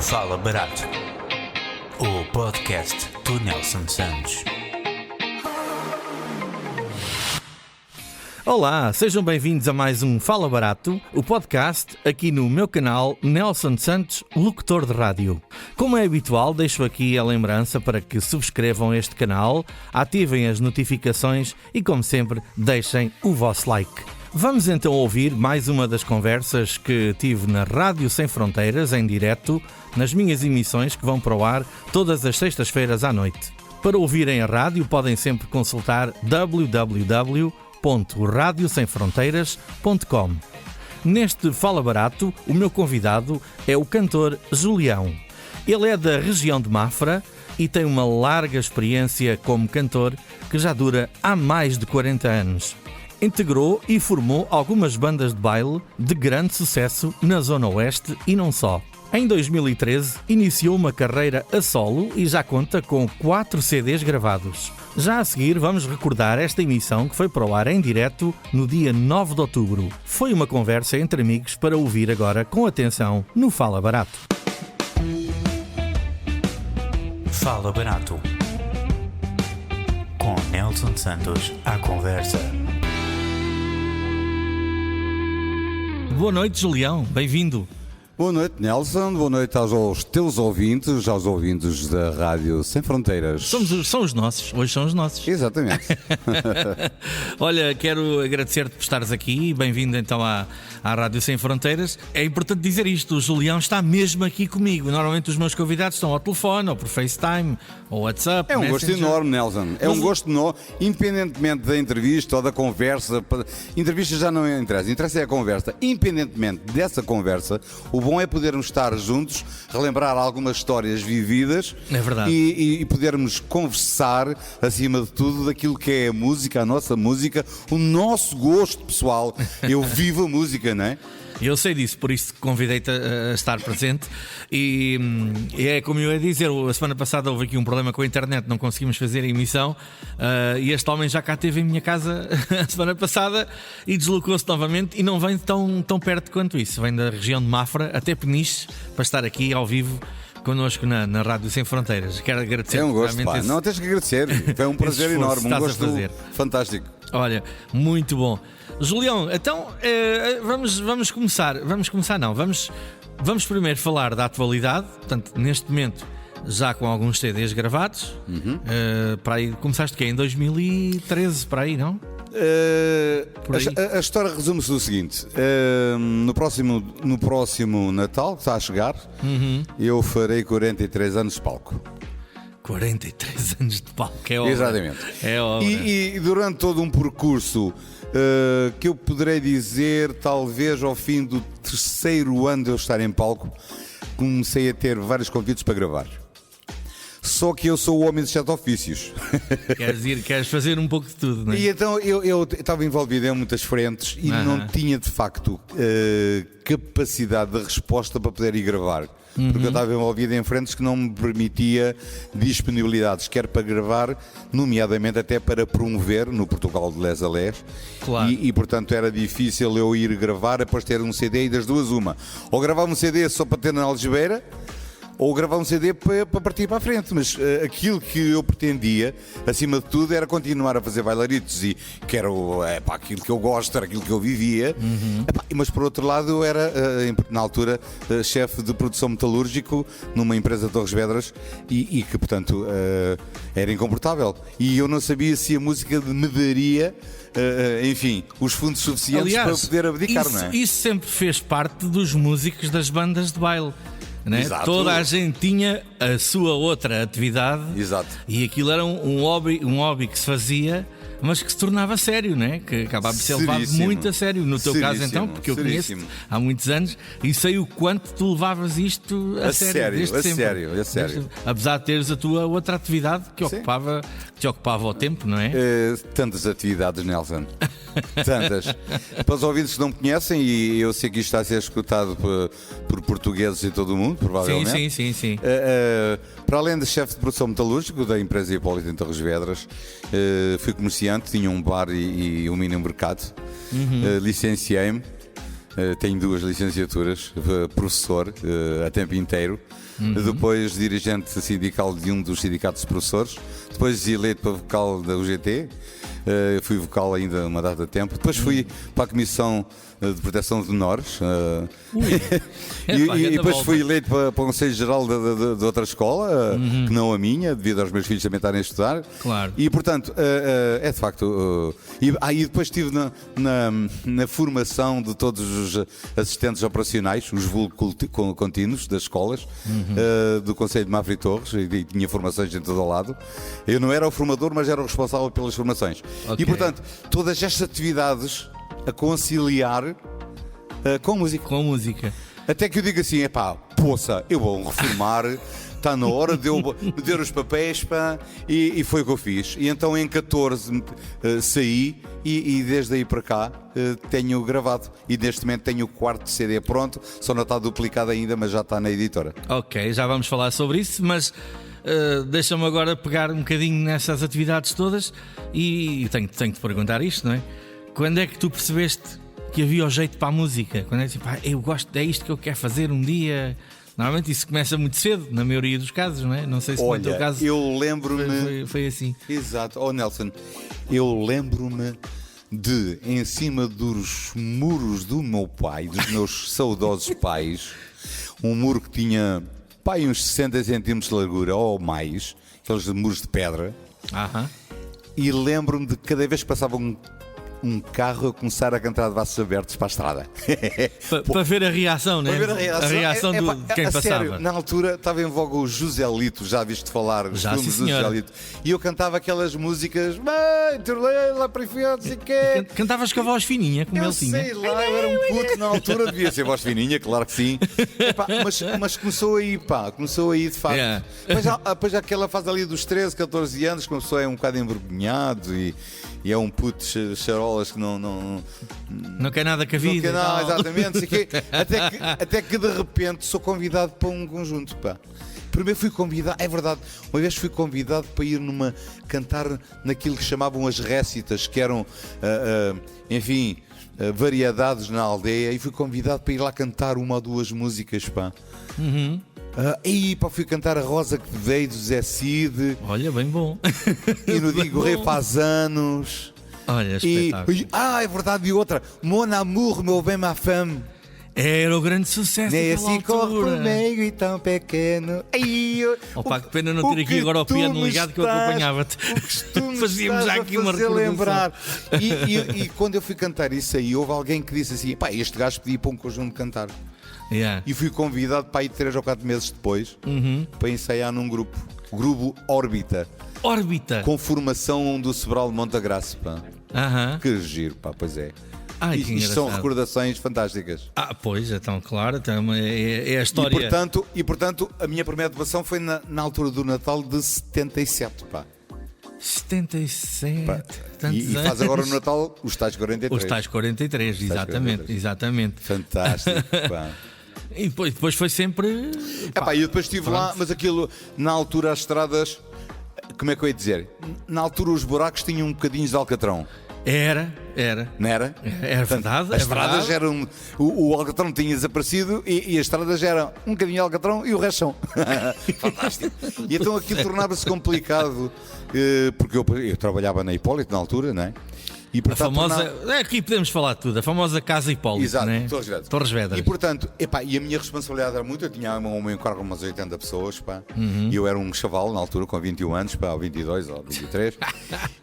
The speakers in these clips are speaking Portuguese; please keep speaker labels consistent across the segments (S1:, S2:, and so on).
S1: Fala Barato, o podcast do Nelson Santos.
S2: Olá, sejam bem-vindos a mais um Fala Barato, o podcast aqui no meu canal Nelson Santos, locutor de rádio. Como é habitual, deixo aqui a lembrança para que subscrevam este canal, ativem as notificações e, como sempre, deixem o vosso like. Vamos então ouvir mais uma das conversas que tive na Rádio Sem Fronteiras, em direto, nas minhas emissões que vão para o ar todas as sextas-feiras à noite. Para ouvirem a rádio podem sempre consultar www.radiosemfronteiras.com. Neste Fala Barato, o meu convidado é o cantor Julião. Ele é da região de Mafra e tem uma larga experiência como cantor que já dura há mais de 40 anos. Integrou e formou algumas bandas de baile de grande sucesso na Zona Oeste e não só. Em 2013, iniciou uma carreira a solo e já conta com 4 CDs gravados. Já a seguir, vamos recordar esta emissão que foi para o ar em direto no dia 9 de outubro. Foi uma conversa entre amigos para ouvir agora com atenção no Fala Barato.
S1: Fala Barato, com Nelson Santos à conversa.
S2: Boa noite, Julião. Bem-vindo.
S3: Boa noite, Nelson. Boa noite aos teus ouvintes, aos ouvintes da Rádio Sem Fronteiras.
S2: São os nossos. Hoje são os nossos.
S3: Exatamente.
S2: Olha, quero agradecer-te por estares aqui. Bem-vindo então à Rádio Sem Fronteiras. É importante dizer isto, o Julião está mesmo aqui comigo. Normalmente os meus convidados estão ao telefone, ou por FaceTime, ou WhatsApp.
S3: É um
S2: Messenger.
S3: gosto enorme, Nelson. É um gosto enorme, independentemente da entrevista ou da conversa. Entrevista já não interessa, interessa é a conversa. Independentemente dessa conversa, o bom é podermos estar juntos, relembrar algumas histórias vividas.
S2: É verdade.
S3: E podermos conversar, acima de tudo, daquilo que é a música, a nossa música, o nosso gosto pessoal. Eu vivo a música, não é?
S2: Eu sei disso, por isso convidei-te a estar presente e é como eu ia dizer, a semana passada houve aqui um problema com a internet, não conseguimos fazer a emissão e este homem já cá esteve em minha casa a semana passada e deslocou-se novamente e não vem tão perto quanto isso, vem da região de Mafra até Peniche para estar aqui ao vivo connosco na Rádio Sem Fronteiras. Quero agradecer.
S3: É um gosto, pá. Não tens que agradecer, foi um prazer enorme, um gosto fantástico.
S2: Olha, muito bom. Julião, então vamos começar. Vamos primeiro falar da atualidade. Portanto, neste momento, já com alguns CDs gravados. Para aí, começaste o quê? Em 2013, para aí, não?
S3: A história resume-se no seguinte: no próximo Natal, que está a chegar, eu farei 43 anos de palco.
S2: 43 anos de palco, é obra.
S3: Exatamente.
S2: É obra.
S3: E durante todo um percurso que eu poderei dizer, talvez ao fim do 3º ano de eu estar em palco, comecei a ter vários convites para gravar. Só que eu sou o homem de 7 ofícios.
S2: Queres fazer um pouco de tudo, não é?
S3: E então eu estava envolvido em muitas frentes e não tinha de facto capacidade de resposta para poder ir gravar. Porque eu estava envolvido em frentes que não me permitia disponibilidades, quer para gravar, nomeadamente até para promover no Portugal de Les a Les.
S2: Claro.
S3: E portanto era difícil eu ir gravar após ter um CD e das duas uma. Ou gravava um CD só para ter na algebeira, ou gravar um CD para partir para a frente, mas aquilo que eu pretendia, acima de tudo, era continuar a fazer bailaritos e que era aquilo que eu gosto, era aquilo que eu vivia, mas por outro lado eu era, na altura, chefe de produção metalúrgico numa empresa de Torres Vedras e que, portanto, era incomportável. E eu não sabia se a música me daria, enfim, os fundos suficientes. Aliás, para poder abdicar, não é?
S2: Isso sempre fez parte dos músicos das bandas de baile. Né? Toda a gente tinha a sua outra atividade.
S3: Exato.
S2: E aquilo era um hobby que se fazia, mas que se tornava sério, né? Que acabava de ser levado muito a sério. No teu caso, então, porque eu conheço há muitos anos e sei o quanto tu levavas isto a sério.
S3: A sério.
S2: Apesar de teres a tua outra atividade que te ocupava o tempo, não é?
S3: Tantas atividades, Nelson. Tantas. Para os ouvintes que não me conhecem, e eu sei que isto está a ser escutado por portugueses em todo o mundo, provavelmente.
S2: Sim.
S3: Para além de chefe de produção metalúrgico da empresa Hipólito em Torres Vedras, fui comerciante, tinha um bar e um mini mercado. Licenciei-me. Tenho 2 licenciaturas, professor a tempo inteiro, depois dirigente sindical de um dos sindicatos de professores, depois eleito para vocal da UGT, fui vocal ainda uma data de tempo, depois fui para a Comissão de Proteção de Menores e depois fui eleito para o Conselho Geral de outra escola, que não a minha, devido aos meus filhos também estarem a estudar.
S2: Claro.
S3: E portanto, é de facto. E depois estive na formação de todos os assistentes operacionais, os vulgo contínuos das escolas, do Conselho de Mafra e Torres, e tinha formações em todo o lado. Eu não era o formador, mas era o responsável pelas formações.
S2: Ok.
S3: E portanto, todas estas atividades a conciliar com música.
S2: Com música.
S3: Até que eu digo assim, poça, eu vou reformar, está na hora de eu meter os papéis, e foi o que eu fiz. E então em 14 saí e desde aí para cá tenho gravado. E neste momento tenho o 4º CD pronto, só não está duplicado ainda, mas já está na editora.
S2: Ok, já vamos falar sobre isso, mas deixa-me agora pegar um bocadinho nessas atividades todas e tenho de te perguntar isto, não é? Quando é que tu percebeste que havia o jeito para a música? Quando é que eu gosto, é isto que eu quero fazer um dia? Normalmente isso começa muito cedo, na maioria dos casos, não é? Não sei se no teu caso
S3: eu lembro-me...
S2: foi assim.
S3: Exato. Nelson, eu lembro-me de, em cima dos muros do meu pai, dos meus saudosos pais, um muro que tinha, uns 60 centímetros de largura ou mais, aqueles muros de pedra, e lembro-me de cada vez que passava um carro a começar a cantar de braços abertos para a estrada.
S2: Para ver a reação, né?
S3: Para ver a reação
S2: de quem passava.
S3: Sério, na altura estava em voga o Joselito, já viste falar?
S2: Já, sim, senhor.
S3: E eu cantava aquelas músicas, mãe, turlei lá para enfiar, não sei o quê.
S2: Cantavas com a voz fininha, como ele tinha.
S3: Sei lá, eu era um puto na altura, devia ser voz fininha, claro que sim. Mas começou aí, de facto.
S2: Yeah.
S3: Depois aquela fase ali dos 13, 14 anos, que uma pessoa é um bocado envergonhado e é um puto charolas que não
S2: quer nada com a vida.
S3: Não, exatamente. Até que de repente sou convidado para um conjunto. Primeiro fui convidado, é verdade, uma vez fui convidado para ir cantar naquilo que chamavam as récitas, que eram, variedades na aldeia, e fui convidado para ir lá cantar 1 ou 2 músicas. Fui cantar a Rosa que te dei do Zé Cid.
S2: Olha, bem bom.
S3: E no Digo Rei faz anos.
S2: Olha, espetáculo.
S3: É verdade, e outra, Mon Amour, meu bem, ma femme.
S2: Era o grande sucesso
S3: Nem
S2: daquela
S3: assim corpo
S2: altura.
S3: meio e tão pequeno.
S2: Opa, que pena não ter aqui agora o piano ligado, que eu acompanhava-te. Fazíamos já aqui uma recordação.
S3: Lembrar. E quando eu fui cantar isso aí, houve alguém que disse assim, este gajo pedia para um conjunto cantar.
S2: Yeah.
S3: E fui convidado para ir 3 ou 4 meses depois para ensaiar num grupo. O grupo Órbita.
S2: Com
S3: formação do Sobral de Montagraça. Que giro, pois é. Isto são recordações fantásticas.
S2: Pois, então, claro, então é a história.
S3: E portanto, a minha primeira atuação foi na altura do Natal de 77.
S2: 77.
S3: E faz agora no Natal os tais 43.
S2: Os tais 43, exatamente.
S3: Fantástico.
S2: E depois foi sempre.
S3: E depois estive lá, mas aquilo, na altura, as estradas, como é que eu ia dizer? Na altura, os buracos tinham um bocadinho de alcatrão.
S2: Era.
S3: Não era?
S2: Era verdade.
S3: As estradas eram. O alcatrão tinha desaparecido e as estradas eram um bocadinho de alcatrão e o resto são. Fantástico. E então aquilo tornava-se complicado, porque eu trabalhava na Hipólito na altura, não é? E, portanto,
S2: a famosa, aqui podemos falar de tudo, a famosa Casa Hipólito.
S3: Exato,
S2: né? Torres Vedras.
S3: E portanto, e a minha responsabilidade era muito. Eu tinha o meu encargo umas 80 pessoas, e eu era um chaval na altura com 21 anos, ou 22 ou 23.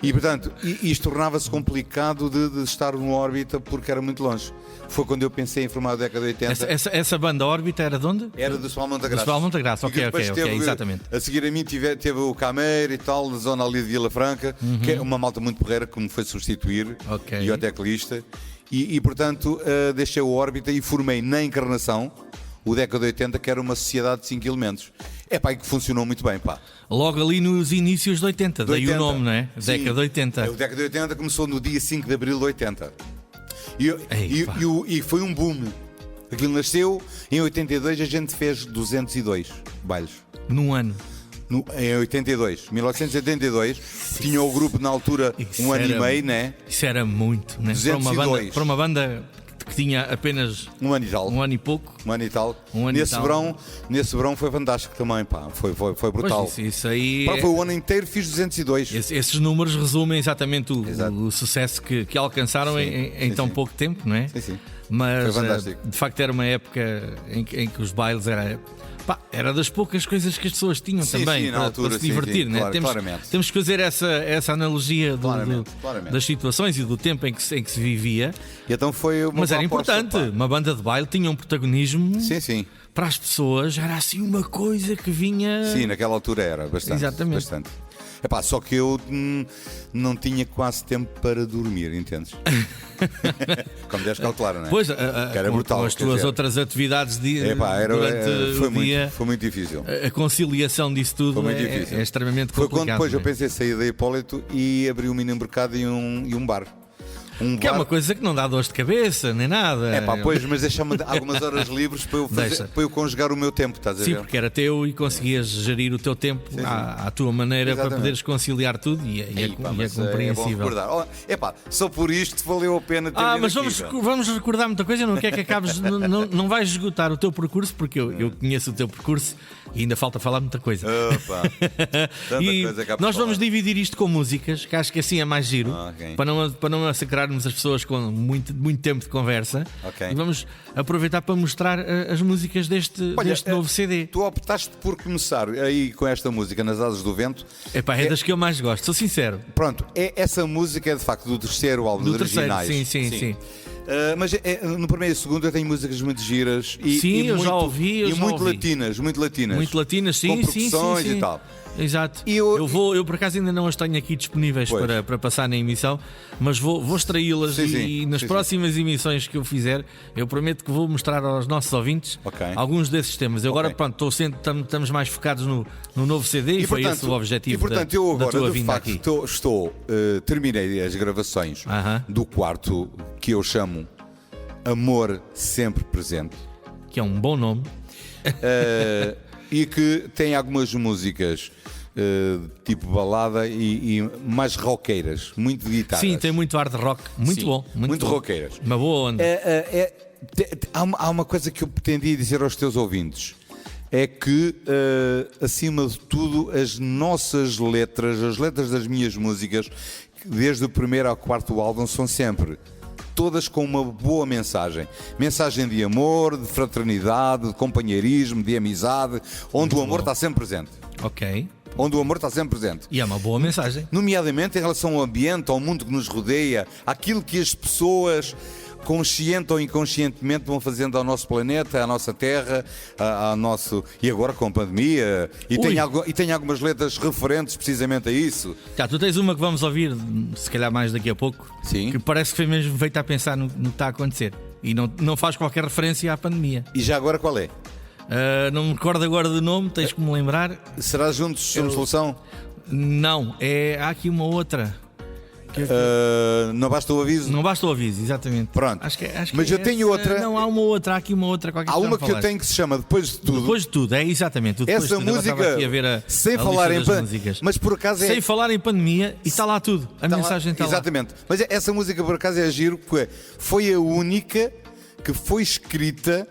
S3: E portanto, isto tornava-se complicado de estar no órbita porque era muito longe. Foi quando eu pensei em formar a década de 80.
S2: Essa banda órbita era de onde?
S3: Era do Sobral Montagraça.
S2: Do Sobral Montagraça, ok, exatamente.
S3: A seguir a mim teve o Cameiro e tal, na zona ali de Vila Franca, que é uma malta muito porreira que me foi substituir, e o teclista. E portanto, deixei o órbita e formei na Encarnação o década de 80, que era uma sociedade de 5 elementos. E que funcionou muito bem,
S2: Logo ali nos inícios de 80, daí o nome, não é?
S3: Sim,
S2: década de 80.
S3: O década de 80 começou no dia 5 de abril de 80. E foi um boom. Aquilo nasceu, em 82 a gente fez 202 bailes.
S2: Num ano.
S3: Em 1982, tinha o grupo na altura ano e meio, né?
S2: Isso era muito, né?
S3: 202.
S2: Para uma banda que tinha apenas
S3: Um ano e tal.
S2: um ano e pouco.
S3: Um ano e tal.
S2: Um ano e tal.
S3: Nesse verão foi fantástico também, pá. Foi brutal.
S2: Pois isso aí.
S3: Pá, foi o ano inteiro, fiz 202.
S2: Esses números resumem exatamente
S3: Exato.
S2: o sucesso que alcançaram em tão pouco tempo, não é?
S3: Sim.
S2: Mas
S3: Foi fantástico.
S2: de facto era uma época em que os bailes era das poucas coisas que as pessoas tinham
S3: Sim,
S2: também
S3: sim, na
S2: para
S3: altura,
S2: se
S3: sim,
S2: divertir,
S3: sim,
S2: né?
S3: claro, claramente.
S2: Temos que fazer essa analogia
S3: Claramente.
S2: das situações e do tempo em que se vivia.
S3: E então foi uma
S2: Mas era
S3: boa aposta,
S2: importante,
S3: pá.
S2: uma banda de baile tinha um protagonismo
S3: Sim.
S2: para as pessoas, era assim uma coisa que vinha.
S3: Sim, naquela altura era bastante.
S2: Exatamente.
S3: Bastante. Epá, só que eu não tinha quase tempo para dormir, entendes? Como deves calcular, não é?
S2: Pois,
S3: Que era brutal,
S2: com as
S3: quer
S2: tuas
S3: dizer.
S2: outras atividades
S3: Epá,
S2: durante
S3: foi
S2: o dia,
S3: foi muito difícil.
S2: a conciliação disso tudo
S3: Foi muito difícil.
S2: é extremamente
S3: Foi
S2: complicado.
S3: quando depois eu
S2: não é?
S3: pensei em sair da Hipólito e abri um mini mercado e um bar.
S2: Que é uma coisa que não dá dor de cabeça, nem nada.
S3: É pá, pois, mas deixa-me algumas horas livres para
S2: Deixa.
S3: para eu conjugar o meu tempo, estás a ver?
S2: Sim, porque era teu e conseguias gerir o teu tempo à tua maneira para
S3: Exatamente.
S2: poderes conciliar tudo e é
S3: Pá, mas é bom
S2: compreensível.
S3: recordar. Oh, epá, só por isto valeu a pena ter vindo
S2: Mas
S3: aqui,
S2: vamos recordar muita coisa. Não quer que acabes, não vais esgotar o teu percurso, porque eu conheço o teu percurso e ainda falta falar muita coisa.
S3: Opa, tanta
S2: E
S3: coisa que há para
S2: nós vamos
S3: falar.
S2: dividir isto com músicas, que acho que assim é mais giro,
S3: Ok.
S2: para não massacrarmos as pessoas com muito tempo de conversa.
S3: Ok.
S2: E vamos aproveitar para mostrar as músicas deste novo CD.
S3: Tu optaste por começar aí com esta música, Nas Asas do Vento.
S2: Epá, é das que eu mais gosto, sou sincero.
S3: Pronto, essa música é de facto do terceiro álbum
S2: Do
S3: dos
S2: terceiro,
S3: originais.
S2: sim.
S3: Mas no primeiro e segundo eu tenho músicas muito giras e,
S2: Sim,
S3: e
S2: eu
S3: muito,
S2: já ouvi, eu
S3: e
S2: já
S3: muito
S2: ouvi.
S3: latinas, muito
S2: latinas, sim,
S3: com
S2: sim,
S3: percussões
S2: sim.
S3: e tal.
S2: Exato.
S3: E
S2: Eu por acaso ainda não as tenho aqui disponíveis
S3: Pois.
S2: para passar na emissão, mas vou extraí-las
S3: Sim, sim.
S2: e nas
S3: Sim,
S2: próximas emissões que eu fizer, eu prometo que vou mostrar aos nossos ouvintes
S3: Ok.
S2: alguns desses temas. Eu agora,
S3: Ok.
S2: pronto, estamos mais focados no novo CD e foi esse o objetivo
S3: e, portanto,
S2: da,
S3: eu
S2: da tua
S3: agora, de
S2: vinda
S3: facto,
S2: aqui.
S3: terminei as gravações
S2: Aham.
S3: do quarto que eu chamo Amor Sempre Presente.
S2: Que é um bom nome.
S3: E que tem algumas músicas tipo balada e mais roqueiras, muito de guitarra.
S2: Sim, tem muito hard rock, muito
S3: Sim,
S2: bom.
S3: muito
S2: bom.
S3: roqueiras.
S2: Uma boa onda.
S3: Há uma coisa que eu pretendia dizer aos teus ouvintes. É que, acima de tudo, as nossas letras, as letras das minhas músicas, desde o primeiro ao quarto álbum, são sempre todas com uma boa mensagem. Mensagem de amor, de fraternidade, de companheirismo, de amizade, onde o amor está sempre presente.
S2: Ok.
S3: Onde o amor está sempre presente.
S2: E é uma boa mensagem.
S3: Nomeadamente em relação ao ambiente, ao mundo que nos rodeia, àquilo que as pessoas, consciente ou inconscientemente, vão fazendo ao nosso planeta, à nossa terra, ao nosso. E agora com a pandemia. E tem algumas letras referentes precisamente a isso.
S2: Tu tens uma que vamos ouvir, se calhar mais daqui a pouco,
S3: Sim.
S2: que parece que foi mesmo feita a pensar no que está a acontecer. E não faz qualquer referência à pandemia.
S3: E já agora qual é?
S2: Não me recordo agora do nome, tens que me lembrar.
S3: Será Juntos Somos Solução?
S2: Não, há aqui uma outra.
S3: Não basta o aviso?
S2: Não basta o aviso, exatamente.
S3: Pronto.
S2: Acho que
S3: Mas eu tenho
S2: essa.
S3: outra.
S2: Não, há uma outra, há aqui uma outra.
S3: Há uma que eu tenho que se chama Depois de Tudo.
S2: Depois de tudo, é exatamente. o Depois
S3: Essa
S2: de tudo. Agora
S3: música,
S2: estava aqui a ver
S3: sem
S2: a
S3: falar
S2: lista
S3: em
S2: das
S3: pandemia,
S2: músicas.
S3: mas por acaso é.
S2: Sem falar em pandemia, e está lá tudo. A mensagem está lá.
S3: Exatamente. Mas essa música por acaso é giro, porque foi a única que foi escrita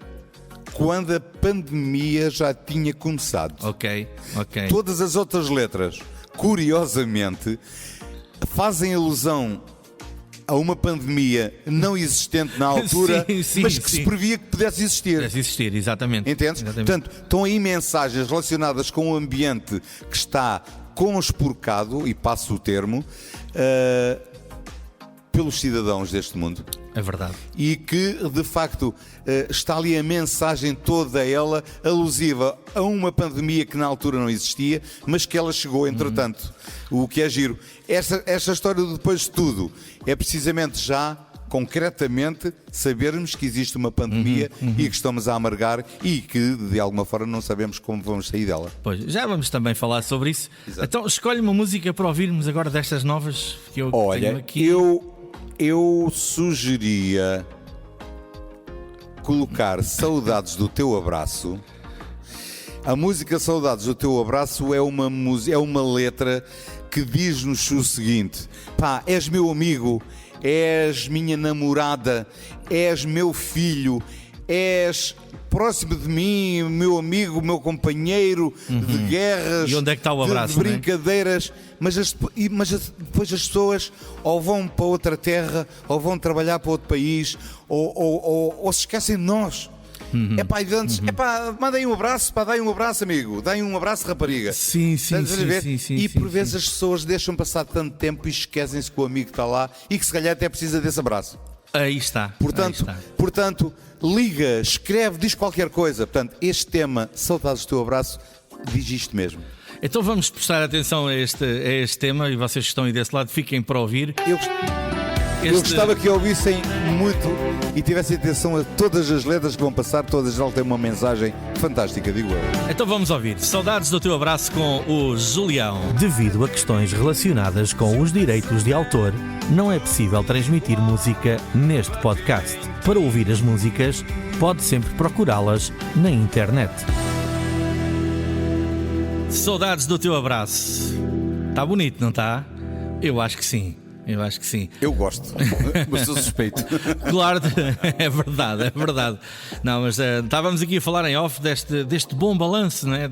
S3: quando a pandemia já tinha começado.
S2: Ok.
S3: Todas as outras letras, curiosamente, fazem alusão a uma pandemia não existente na altura,
S2: Sim,
S3: mas que
S2: sim.
S3: se previa que pudesse existir.
S2: Deve existir, exatamente.
S3: Entendes?
S2: Exatamente.
S3: Portanto, estão aí mensagens relacionadas com o ambiente que está conspurcado, e passo o termo, pelos cidadãos deste mundo.
S2: É verdade.
S3: E que, de facto, está ali a mensagem toda ela alusiva a uma pandemia que na altura não existia, mas que ela chegou entretanto. O que é giro. Esta história do Depois de Tudo é precisamente já, concretamente, sabermos que existe uma pandemia e que estamos a amargar e que, de alguma forma, não sabemos como vamos sair dela.
S2: Pois, já vamos também falar sobre isso.
S3: Exato.
S2: Então, escolhe uma música para ouvirmos agora destas novas que eu tenho
S3: Olha,
S2: aqui.
S3: eu sugeria colocar Saudades do Teu Abraço. A música Saudades do Teu Abraço é uma letra que diz-nos o seguinte: pá, és meu amigo, és minha namorada, és meu filho, és próximo de mim, meu amigo, meu companheiro de guerras,
S2: E onde é que está o abraço,
S3: de brincadeiras, mas depois as pessoas ou vão para outra terra, ou vão trabalhar para outro país, ou se esquecem de nós. Epá, e antes, mandem um abraço, pá, dai um abraço, amigo, dai um abraço, rapariga.
S2: Sim.
S3: E por vezes as pessoas deixam passar tanto tempo e esquecem-se que o amigo está lá e que se calhar até precisa desse abraço.
S2: Aí está.
S3: Portanto, liga, escreve, diz qualquer coisa. Portanto, este tema, Saudades do Teu Abraço, diz isto mesmo.
S2: Então vamos prestar atenção a este tema e vocês que estão aí desse lado fiquem para ouvir.
S3: Eu gostava que ouvissem muito e tivessem atenção a todas as letras que vão passar, todas elas têm uma mensagem fantástica, digo eu.
S2: Então vamos ouvir Saudades do Teu Abraço com o Julião.
S4: Devido a questões relacionadas com os direitos de autor, não é possível transmitir música neste podcast. Para ouvir as músicas, pode sempre procurá-las na internet.
S2: Saudades do Teu Abraço. Está bonito, não está? Eu acho que sim.
S3: Eu gosto, mas sou suspeito.
S2: Claro, é verdade. Não, mas estávamos aqui a falar em off deste bom balanço, não é?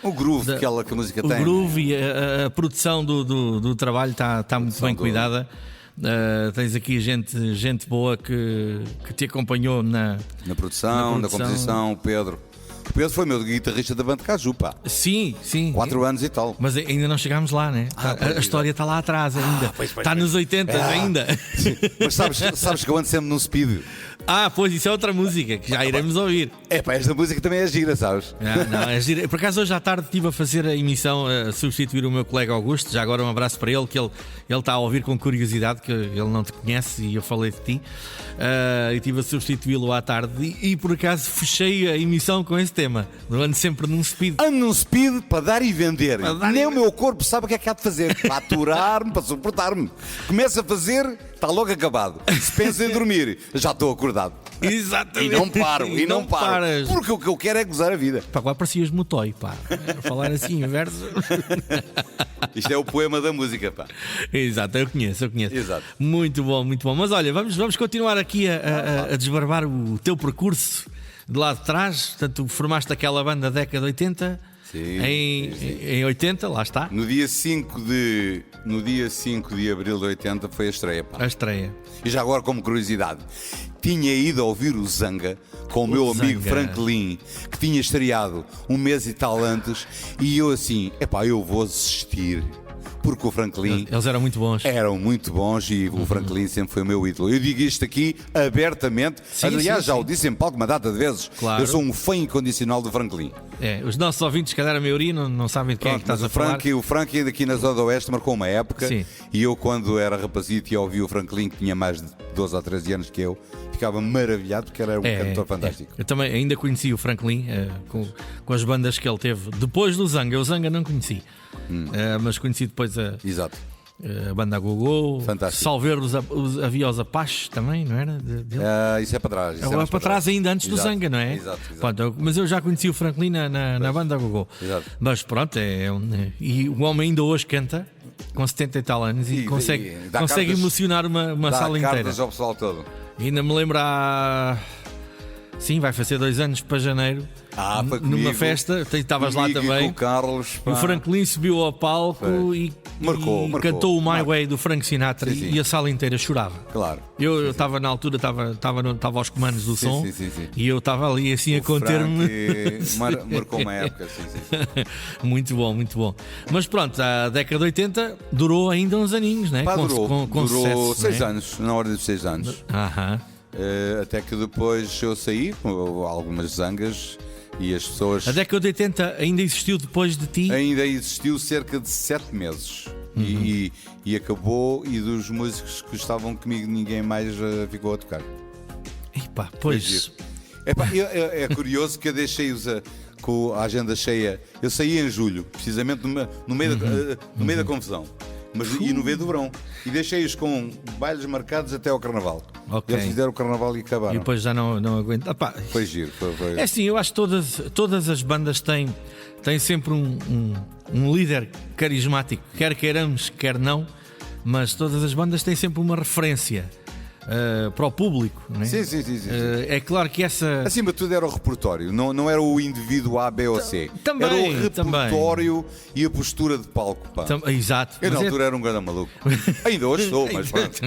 S3: O groove que a música tem.
S2: O groove e a produção do trabalho está muito bem cuidada. Tens aqui gente boa que te acompanhou na
S3: produção, na composição, o Pedro. O Pedro foi meu guitarrista da banda Caju, pá.
S2: Sim.
S3: 4 anos e tal.
S2: Mas ainda não chegámos lá, né? A história está lá atrás ainda. Está nos 80 ainda.
S3: Mas sabes que eu ando sempre num speed.
S2: Pois isso é outra música que já iremos ouvir.
S3: Esta música também é gira, sabes?
S2: Não, é gira. Por acaso hoje à tarde estive a fazer a emissão, a substituir o meu colega Augusto. Já agora um abraço para ele, que ele está a ouvir com curiosidade, que ele não te conhece e eu falei de ti. E estive a substituí-lo à tarde e por acaso fechei a emissão com esse tema. Ando sempre num speed.
S3: Ando num speed para dar e vender. Nem o meu corpo sabe o que é que há de fazer. Para aturar-me, para suportar-me. Começa a fazer, está logo acabado. Se pensa em dormir, já estou acordado.
S2: Exatamente.
S3: E não paro, e não paro.
S2: Paras.
S3: Porque o que eu quero é gozar a vida.
S2: Pá, agora parecias motói, pá. Falar assim em verso.
S3: Isto é o poema da música, pá.
S2: Exato, eu conheço.
S3: Exato.
S2: Muito bom. Mas olha, vamos continuar aqui a desbarbar o teu percurso de lá de trás. Portanto, formaste aquela banda da década de 80.
S3: Sim.
S2: Em 80, lá está.
S3: No dia 5 de abril de 80 foi a estreia, pá.
S2: A estreia.
S3: E já agora, como curiosidade, tinha ido a ouvir o Zanga com o meu amigo
S2: Zanga.
S3: Franklin, que tinha estreado um mês e tal antes, e eu assim, eu vou assistir. Porque o Franklin...
S2: Eles eram muito bons.
S3: Eram muito bons e o Franklin sempre foi o meu ídolo. Eu digo isto aqui abertamente. Aliás, já o disse em palco uma data de vezes.
S2: Claro.
S3: Eu sou um fã incondicional do Franklin.
S2: Os nossos ouvintes, se calhar a maioria, não sabem de quem é que estás a falar.
S3: O Franklin daqui na Zona do Oeste marcou uma época.
S2: Sim.
S3: E eu, quando era rapazito e ouvi o Franklin, que tinha mais de 12 ou 13 anos que eu, ficava maravilhado porque era um cantor fantástico.
S2: Eu também ainda conheci o Franklin com as bandas que ele teve depois do Zanga. O Zanga não conheci, mas conheci depois
S3: Exato.
S2: a banda Gogô.
S3: Fantástico.
S2: Salver havia os Apaches também, não era?
S3: Isso é para trás. Isso
S2: É para trás ainda antes do Zanga, não é?
S3: Exato.
S2: Pronto, mas eu já conheci o Franklin na banda Gogô.
S3: Exato.
S2: Mas pronto, e o homem ainda hoje canta com 70 e tal anos e consegue
S3: cartas,
S2: emocionar uma sala inteira.
S3: Cartas ao pessoal todo.
S2: Ainda me lembro Sim, vai fazer 2 anos para janeiro.
S3: Foi
S2: numa
S3: comigo,
S2: festa, estavas lá
S3: comigo
S2: também.
S3: E com o Carlos,
S2: o Franklin subiu ao palco e cantou o My Way do Frank Sinatra.
S3: Sim.
S2: E a sala inteira chorava.
S3: Claro.
S2: Eu estava na altura, estava aos comandos do som.
S3: Sim.
S2: E eu estava ali assim a conter-me.
S3: Marcou uma época, sim.
S2: Muito bom. Mas pronto, a década de 80 durou ainda uns aninhos, né?
S3: Durou
S2: sucesso,
S3: 6
S2: né?
S3: anos, na ordem de 6 anos. Até que depois eu saí com algumas zangas e as pessoas...
S2: A década de 80 ainda existiu depois de ti?
S3: Ainda existiu cerca de 7 meses. E acabou, e dos músicos que estavam comigo ninguém mais ficou a tocar.
S2: Epá, pois...
S3: É curioso que eu deixei-os com a agenda cheia. Eu saí em julho, precisamente no meio da confusão. E no meio do verão. E deixei-os com bailes marcados até ao Carnaval.
S2: Okay.
S3: Eles fizeram o Carnaval e acabaram.
S2: E depois já não aguento.
S3: Foi giro. Foi...
S2: É assim, eu acho que todas as bandas têm sempre um líder carismático, quer queiramos, quer não. mas todas as bandas têm sempre uma referência para o público, não é?
S3: Sim.
S2: É claro que essa.
S3: Acima de tudo era o repertório, não era o indivíduo A, B ou C.
S2: Também,
S3: era o repertório e a postura de palco. Pá.
S2: Exato.
S3: Eu na altura era um grande maluco. Ainda hoje sou, mas pronto.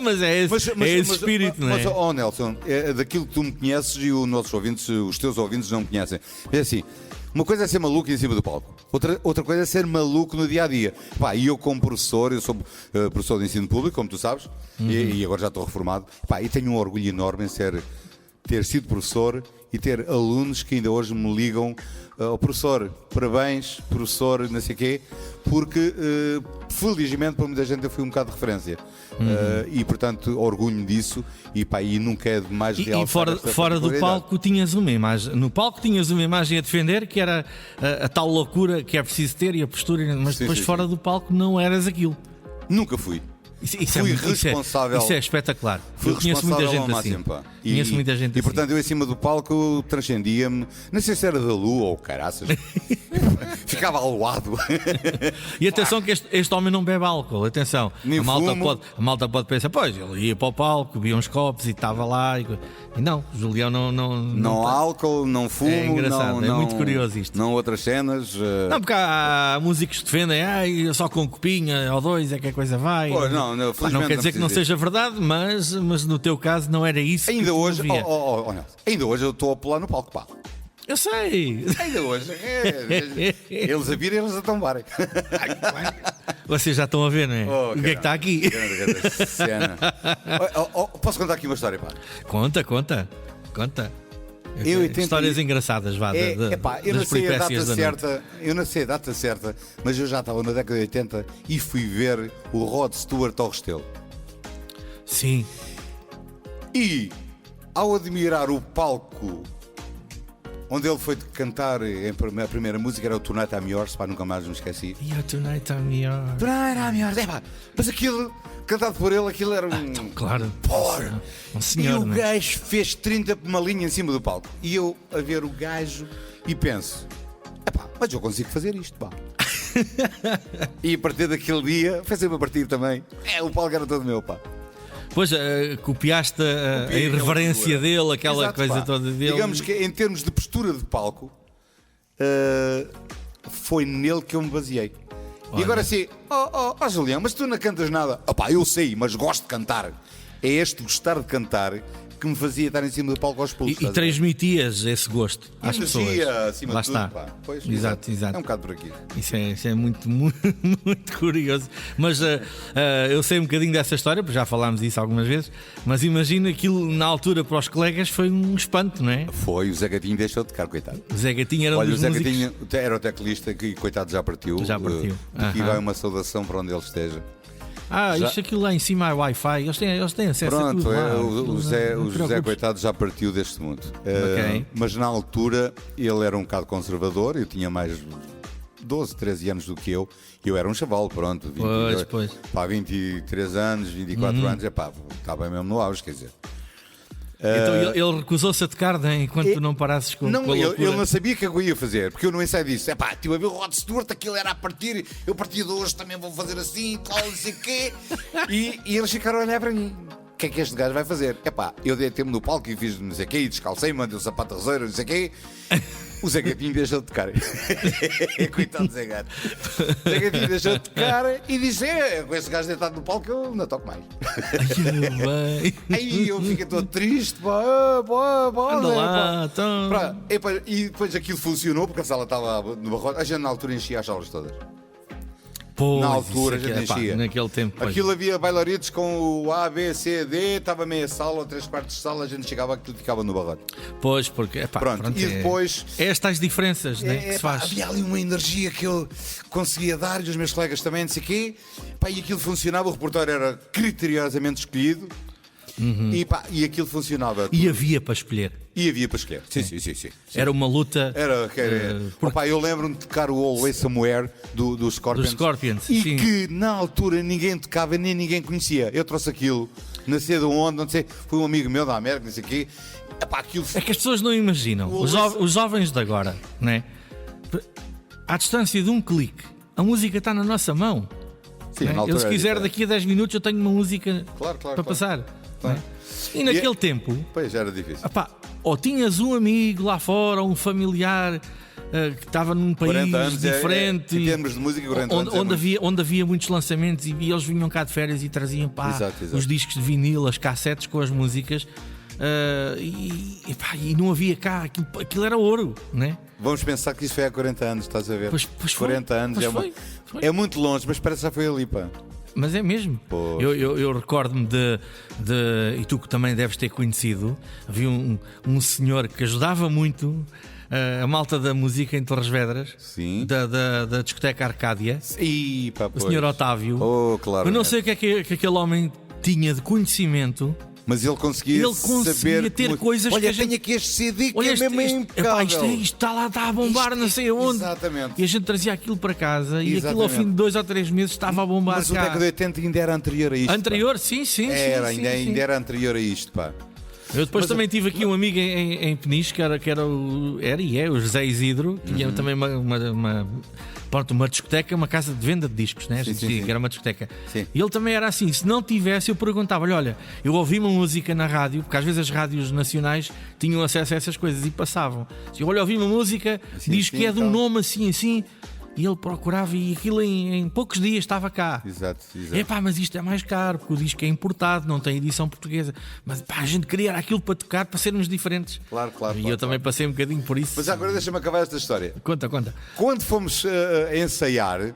S2: Mas é esse espírito, não é?
S3: Mas, oh Nelson, daquilo que tu me conheces e os teus ouvintes não me conhecem. É assim, uma coisa é ser maluco em cima do palco. Outra coisa é ser maluco no dia a dia. Pá, e eu, como professor, eu sou professor de ensino público, como tu sabes, e agora já estou reformado. Pá, e tenho um orgulho enorme em ter sido professor e ter alunos que ainda hoje me ligam ao professor, parabéns, professor, não sei o quê, porque felizmente para muita gente eu fui um bocado de referência. E portanto orgulho disso e nunca é demais realçar.
S2: E fora do palco tinhas uma imagem. No palco tinhas uma imagem a defender, que era a tal loucura que é preciso ter e a postura, mas depois fora do palco não eras aquilo.
S3: Nunca fui.
S2: Fui responsável. Isso é espetacular.
S3: Fui
S2: conheço muita gente
S3: máximo,
S2: assim.
S3: Pá.
S2: Conheço muita gente
S3: e portanto eu em cima do palco transcendia-me. Não sei se era da lua ou caraças. Ficava aluado.
S2: E atenção que este homem não bebe álcool. Atenção. A malta pode pensar, pois, ele ia para o palco, bebia uns copos e estava lá. E não, Julião
S3: não há álcool, não fumo.
S2: É engraçado, é muito curioso isto.
S3: Não outras cenas.
S2: Não, porque há músicos que defendem, só com copinha ou dois é que a coisa vai.
S3: Pô, não
S2: quer dizer que não seja verdade, mas no teu caso não era isso.
S3: Ainda hoje, ainda hoje eu estou a pular no palco, pá.
S2: Eu sei.
S3: Ainda hoje. Eles a virem, eles a tombarem.
S2: Vocês já estão a ver, não é? O que é que está aqui?
S3: Cena. Posso contar aqui uma história, pá?
S2: Conta. Histórias engraçadas, vá,
S3: eu
S2: das peripécias da noite.
S3: Eu não sei a data certa, mas eu já estava na década de 80 e fui ver o Rod Stewart ao Restelo.
S2: Sim.
S3: E, ao admirar o palco onde ele foi cantar, a primeira música era o Tonight I'm Yours, pá, nunca mais me esqueci.
S2: Tonight I'm Yours.
S3: Tonight I'm Yours, pá, mas aquilo, cantado por ele, aquilo era um...
S2: Claro. Um senhor,
S3: e o gajo fez 30 por uma linha em cima do palco. E eu a ver o gajo e penso, mas eu consigo fazer isto, pá. E a partir daquele dia, foi sempre a partir também. O palco era todo meu, pá.
S2: Pois, copiaste a irreverência dele, aquela
S3: Exato,
S2: coisa
S3: pá.
S2: toda dele.
S3: Digamos que em termos de postura de palco, foi nele que eu me baseei. Olha. E agora assim, Julião, mas tu não cantas nada. Eu sei, mas gosto de cantar. É este gostar de cantar que me fazia estar em cima do palco aos pulos.
S2: E transmitias esse gosto às pessoas.
S3: Acima
S2: lá
S3: de tudo,
S2: está.
S3: Pá. Pois,
S2: exato.
S3: É um bocado por aqui.
S2: Isso é muito, muito, muito curioso. Mas eu sei um bocadinho dessa história, porque já falámos disso algumas vezes. Mas imagina aquilo na altura para os colegas foi um espanto, não é?
S3: Foi, o Zé Gatinho deixou de tocar, coitado.
S2: O Zé Gatinho era um dos músicos...
S3: o Zé Gatinho era o teclista que, coitado, já partiu.
S2: Já partiu.
S3: Aqui vai uma saudação para onde ele esteja.
S2: Isto aquilo lá em cima é Wi-Fi, eles têm acesso
S3: Pronto,
S2: a tudo lá.
S3: O José, coitado, já partiu deste mundo.
S2: Okay.
S3: Mas na altura ele era um bocado conservador, eu tinha mais 12, 13 anos do que eu era um chaval, pronto. 23 anos, 24 anos, estava mesmo no auge, quer dizer.
S2: Então ele recusou-se a tocar enquanto tu não parasses com a loucura.
S3: Ele não sabia o que eu ia fazer, porque eu no ensaio disse: estive a ver o Rod Stewart, aquilo era a partir, eu parti de hoje também vou fazer assim, tal, não sei o quê. E eles ficaram a olhar para mim: o que é que este gajo vai fazer? Eu dei tempo no palco e fiz não sei o quê, e descalcei, mandei o sapato roseiro, não sei o quê. O Zé Gatinho deixou de tocar. Coitado do Zé Gato. O Zé Gatinho deixou de tocar e disse: com esse gajo deitado no palco eu não toco mais. Aí eu fiquei todo triste.
S2: Anda lá, então.
S3: E depois aquilo funcionou porque a sala estava no barrote. A gente na altura enchia as salas todas.
S2: Pois,
S3: na altura a gente enchia.
S2: Naquele tempo.
S3: Aquilo havia bailaritos com o A, B, C, D, estava meia sala ou 3/4 de sala, a gente chegava que tudo ficava no barrote.
S2: Pois, porque
S3: pronto, e depois
S2: estas diferenças que se faz.
S3: Havia ali uma energia que eu conseguia dar e os meus colegas também, não sei o quê. E aquilo funcionava, o repertório era criteriosamente escolhido. E aquilo funcionava.
S2: E havia para escolher.
S3: Sim.
S2: Era uma luta.
S3: Eu lembro-me de tocar o Always Somewhere do Scorpions. E
S2: sim.
S3: Que na altura ninguém tocava nem ninguém conhecia. Eu trouxe aquilo, não sei de onde, não sei. Foi um amigo meu da América, não sei o quê.
S2: É que as pessoas não imaginam. Os jovens de agora, não é? À distância de um clique, a música está na nossa mão.
S3: Sim,
S2: não é?
S3: na altura
S2: Eu, se
S3: era
S2: quiser,
S3: diferente.
S2: daqui a 10 minutos eu tenho uma música
S3: Claro,
S2: para passar.
S3: Claro.
S2: não é? E naquele tempo,
S3: Pois, era difícil.
S2: epá, ou tinhas um amigo lá fora, um familiar que estava num país
S3: 40 anos
S2: diferente,
S3: em termos de música, 40 anos
S2: onde havia muitos lançamentos e eles vinham cá de férias e traziam
S3: Exato.
S2: os discos de vinil, as cassetes com as músicas. E não havia cá, aquilo era ouro, né?
S3: Vamos pensar que isso foi há 40 anos, estás a ver?
S2: Pois
S3: 40 anos
S2: foi.
S3: é muito longe, mas parece que já foi ali, pá.
S2: Mas é mesmo.
S3: Pois.
S2: Eu recordo-me e tu que também deves ter conhecido, havia um senhor que ajudava muito a malta da música em Torres Vedras,
S3: Sim.
S2: da discoteca Arcádia,
S3: E, pá,
S2: o
S3: pois.
S2: senhor Otávio.
S3: Oh, claro.
S2: Eu não sei o que é que aquele homem tinha de conhecimento.
S3: Mas ele conseguia saber
S2: ter coisas
S3: olha,
S2: que a gente...
S3: tenho aqui este CD que
S2: Olha,
S3: é mesmo impecável.
S2: isto está lá, está a bombar, não sei aonde.
S3: Exatamente.
S2: E a gente trazia aquilo para casa e aquilo ao
S3: Exatamente.
S2: fim de 2 ou 3 meses estava a bombar
S3: Mas o
S2: cá.
S3: década de 80 ainda era anterior a isto.
S2: Anterior, sim.
S3: Ainda era anterior a isto, pá.
S2: Eu depois também tive aqui um amigo em Peniche, que era o José Isidro, que tinha também uma discoteca, uma casa de venda de discos, né? A gente dizia que era uma discoteca.
S3: Sim.
S2: E ele também era assim, se não tivesse, eu perguntava-lhe: olha, eu ouvi uma música na rádio, porque às vezes as rádios nacionais tinham acesso a essas coisas e passavam. Se olha, ouvi uma música, diz que é de um nome assim, e ele procurava e aquilo em poucos dias estava cá.
S3: Exato.
S2: Epá, mas isto é mais caro, porque o disco é importado, não tem edição portuguesa. Mas pá, a gente queria aquilo para tocar, para sermos diferentes.
S3: Claro.
S2: E eu também passei um bocadinho por isso.
S3: Mas agora deixa-me acabar esta história.
S2: Conta.
S3: Quando fomos a ensaiar,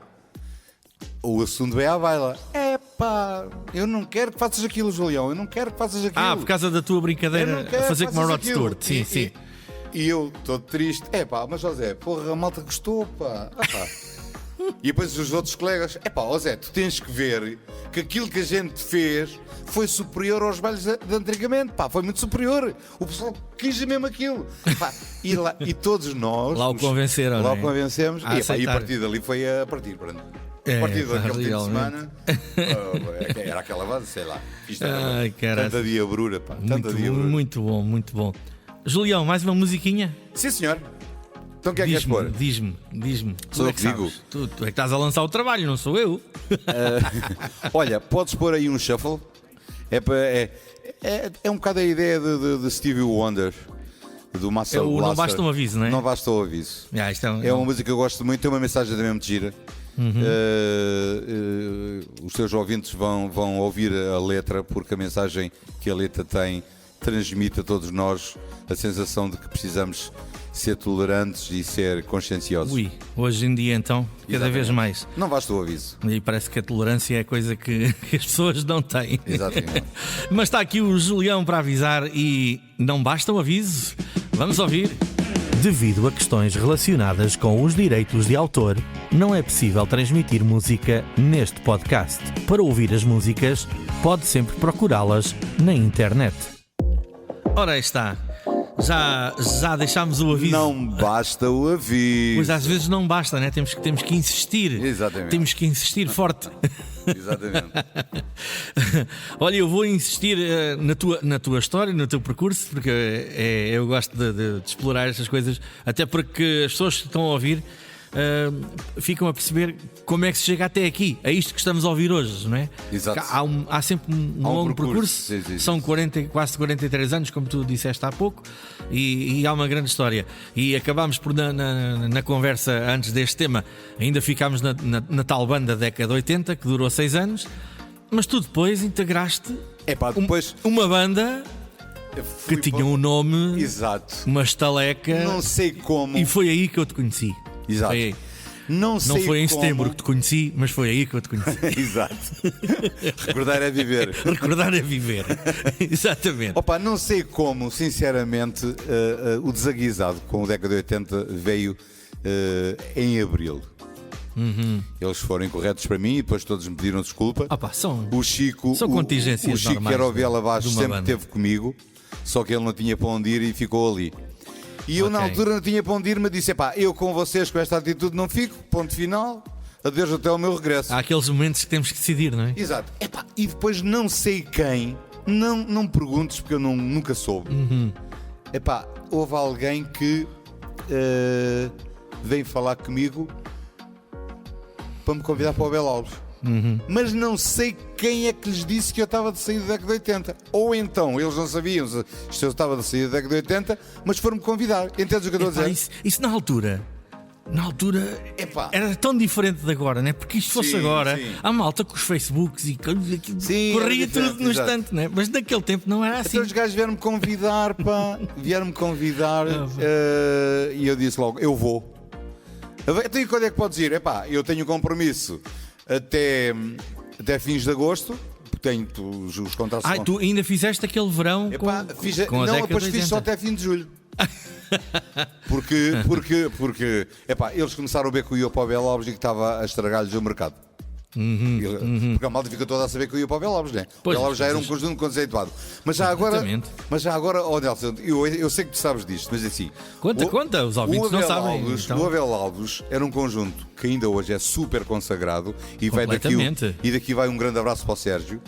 S3: o assunto é à baila. Epá, eu não quero que faças aquilo, Julião. Eu não quero que faças aquilo.
S2: Por causa da tua
S3: Eu
S2: brincadeira
S3: não quero
S2: a fazer
S3: que
S2: como a
S3: faças
S2: Rod
S3: aquilo.
S2: Stewart. Sim.
S3: E eu, todo triste. Mas José, porra, a malta gostou, pá. E depois os outros colegas, ó Zé, tu tens que ver que aquilo que a gente fez foi superior aos bailes de antigamente, pá, foi muito superior. O pessoal quis mesmo aquilo. Pá, e todos nós
S2: Lá o convenceram,
S3: lá
S2: não é?
S3: o convencemos.
S2: A
S3: E a
S2: aceitar.
S3: partir dali foi a partir, pronto.
S2: É,
S3: A partir daquele fim de
S2: realmente.
S3: semana, era aquela base, sei lá. Isto
S2: Ai, caralho.
S3: tanta diabrura, pá. Tanta diabrura.
S2: Muito bom. Julião, mais uma musiquinha?
S3: Sim, senhor. Então o que é que queres pôr?
S2: Diz-me.
S3: Sou
S2: Tu
S3: eu que digo.
S2: sabes. Tu é que estás a lançar o trabalho, não sou eu.
S3: Olha, podes pôr aí um shuffle. É um bocado a ideia de Stevie Wonder, do Marcel
S2: Não
S3: Blaster.
S2: basta um aviso, não é?
S3: Não basta o aviso.
S2: Isto
S3: É uma música que eu gosto muito, tem uma mensagem da mesmo de gira. Os teus ouvintes vão ouvir a letra, porque a mensagem que a letra tem transmite a todos nós a sensação de que precisamos ser tolerantes e ser conscienciosos.
S2: Hoje em dia então, cada vez mais.
S3: Não basta o aviso.
S2: E parece que a tolerância é coisa que as pessoas não têm.
S3: Exatamente.
S2: Mas está aqui o Julião para avisar e não basta o aviso. Vamos ouvir.
S4: Devido a questões relacionadas com os direitos de autor, não é possível transmitir música neste podcast. Para ouvir as músicas, pode sempre procurá-las na internet.
S2: Ora, aí está. Já deixámos o aviso.
S3: Não basta o aviso.
S2: Pois às vezes não basta, né? Temos que insistir.
S3: Exatamente.
S2: Temos que insistir forte.
S3: Exatamente.
S2: Olha, eu vou insistir na tua história, no teu percurso, porque eu gosto de explorar estas coisas, até porque as pessoas que estão a ouvir ficam a perceber como é que se chega até aqui, a isto que estamos a ouvir hoje, não é?
S3: Exato.
S2: Há sempre um longo percurso.
S3: Sim.
S2: São quase 43 anos, como tu disseste há pouco, e há uma grande história. E acabámos por, na conversa antes deste tema, ainda ficámos na tal banda da década de 80, que durou 6 anos, mas tu depois integraste
S3: Depois
S2: uma banda que tinha um nome,
S3: Exato.
S2: uma estaleca,
S3: Não sei como.
S2: e foi aí que eu te conheci.
S3: Exato.
S2: Foi aí.
S3: Não
S2: Não foi em
S3: como.
S2: setembro que te conheci, mas foi aí que eu te conheci.
S3: Exato. Recordar é viver.
S2: Recordar é viver. Exatamente.
S3: Opa, não sei como, sinceramente, o desaguisado com o década de 80 veio em abril. Eles foram incorretos para mim e depois todos me pediram desculpa.
S2: São
S3: O Chico,
S2: são contingências
S3: o Chico
S2: normais,
S3: que era o Viela Baixo,
S2: de uma
S3: sempre
S2: banda.
S3: esteve comigo, só que ele não tinha para onde ir e ficou ali. E eu na
S2: Ok.
S3: altura não tinha para onde ir, mas disse: eu com vocês com esta atitude não fico, ponto final, adeus até ao meu regresso.
S2: Há aqueles momentos que temos que decidir, não é?
S3: Exato. E depois não sei quem, não me perguntes porque eu nunca soube. Houve alguém que veio falar comigo para me convidar para o Belo Alves. Mas não sei quem é que lhes disse que eu estava de sair da década de 80. Ou então eles não sabiam se eu estava de sair da década de 80, mas foram-me convidar. Entendes o que eu estou a dizer?
S2: Isso na altura
S3: Epá.
S2: era tão diferente de agora, né? Porque isto fosse
S3: Sim,
S2: agora,
S3: sim.
S2: há malta com os Facebooks e
S3: Sim,
S2: corria
S3: era
S2: tudo
S3: diferente,
S2: no
S3: exato.
S2: instante, né? Mas naquele tempo não era assim.
S3: Então os gajos vieram-me convidar, pá. Vieram-me convidar e eu disse logo, eu vou. Então e quando é que podes ir? Epá, eu tenho compromisso até fins de agosto. Tenho os contratos.
S2: Tu ainda fizeste aquele verão
S3: Epá,
S2: com a
S3: não,
S2: década
S3: depois
S2: de
S3: fiz
S2: 80.
S3: só até fim de julho. Porque epá, eles começaram a ver que eu ia para o Belo Alves e que estava a estragar-lhes o mercado. Porque a malta fica toda a saber que eu ia para o Belo Alves, né? O
S2: Pois,
S3: Belo Alves já era um
S2: mas-
S3: conjunto conceituado. Mas já agora, oh Nelson, eu sei que tu sabes disto, mas assim.
S2: Conta, os ouvintes não sabem. Então.
S3: O Abel Alves era um conjunto que ainda hoje é super consagrado e
S2: Completamente.
S3: daqui vai um grande abraço para o Sérgio.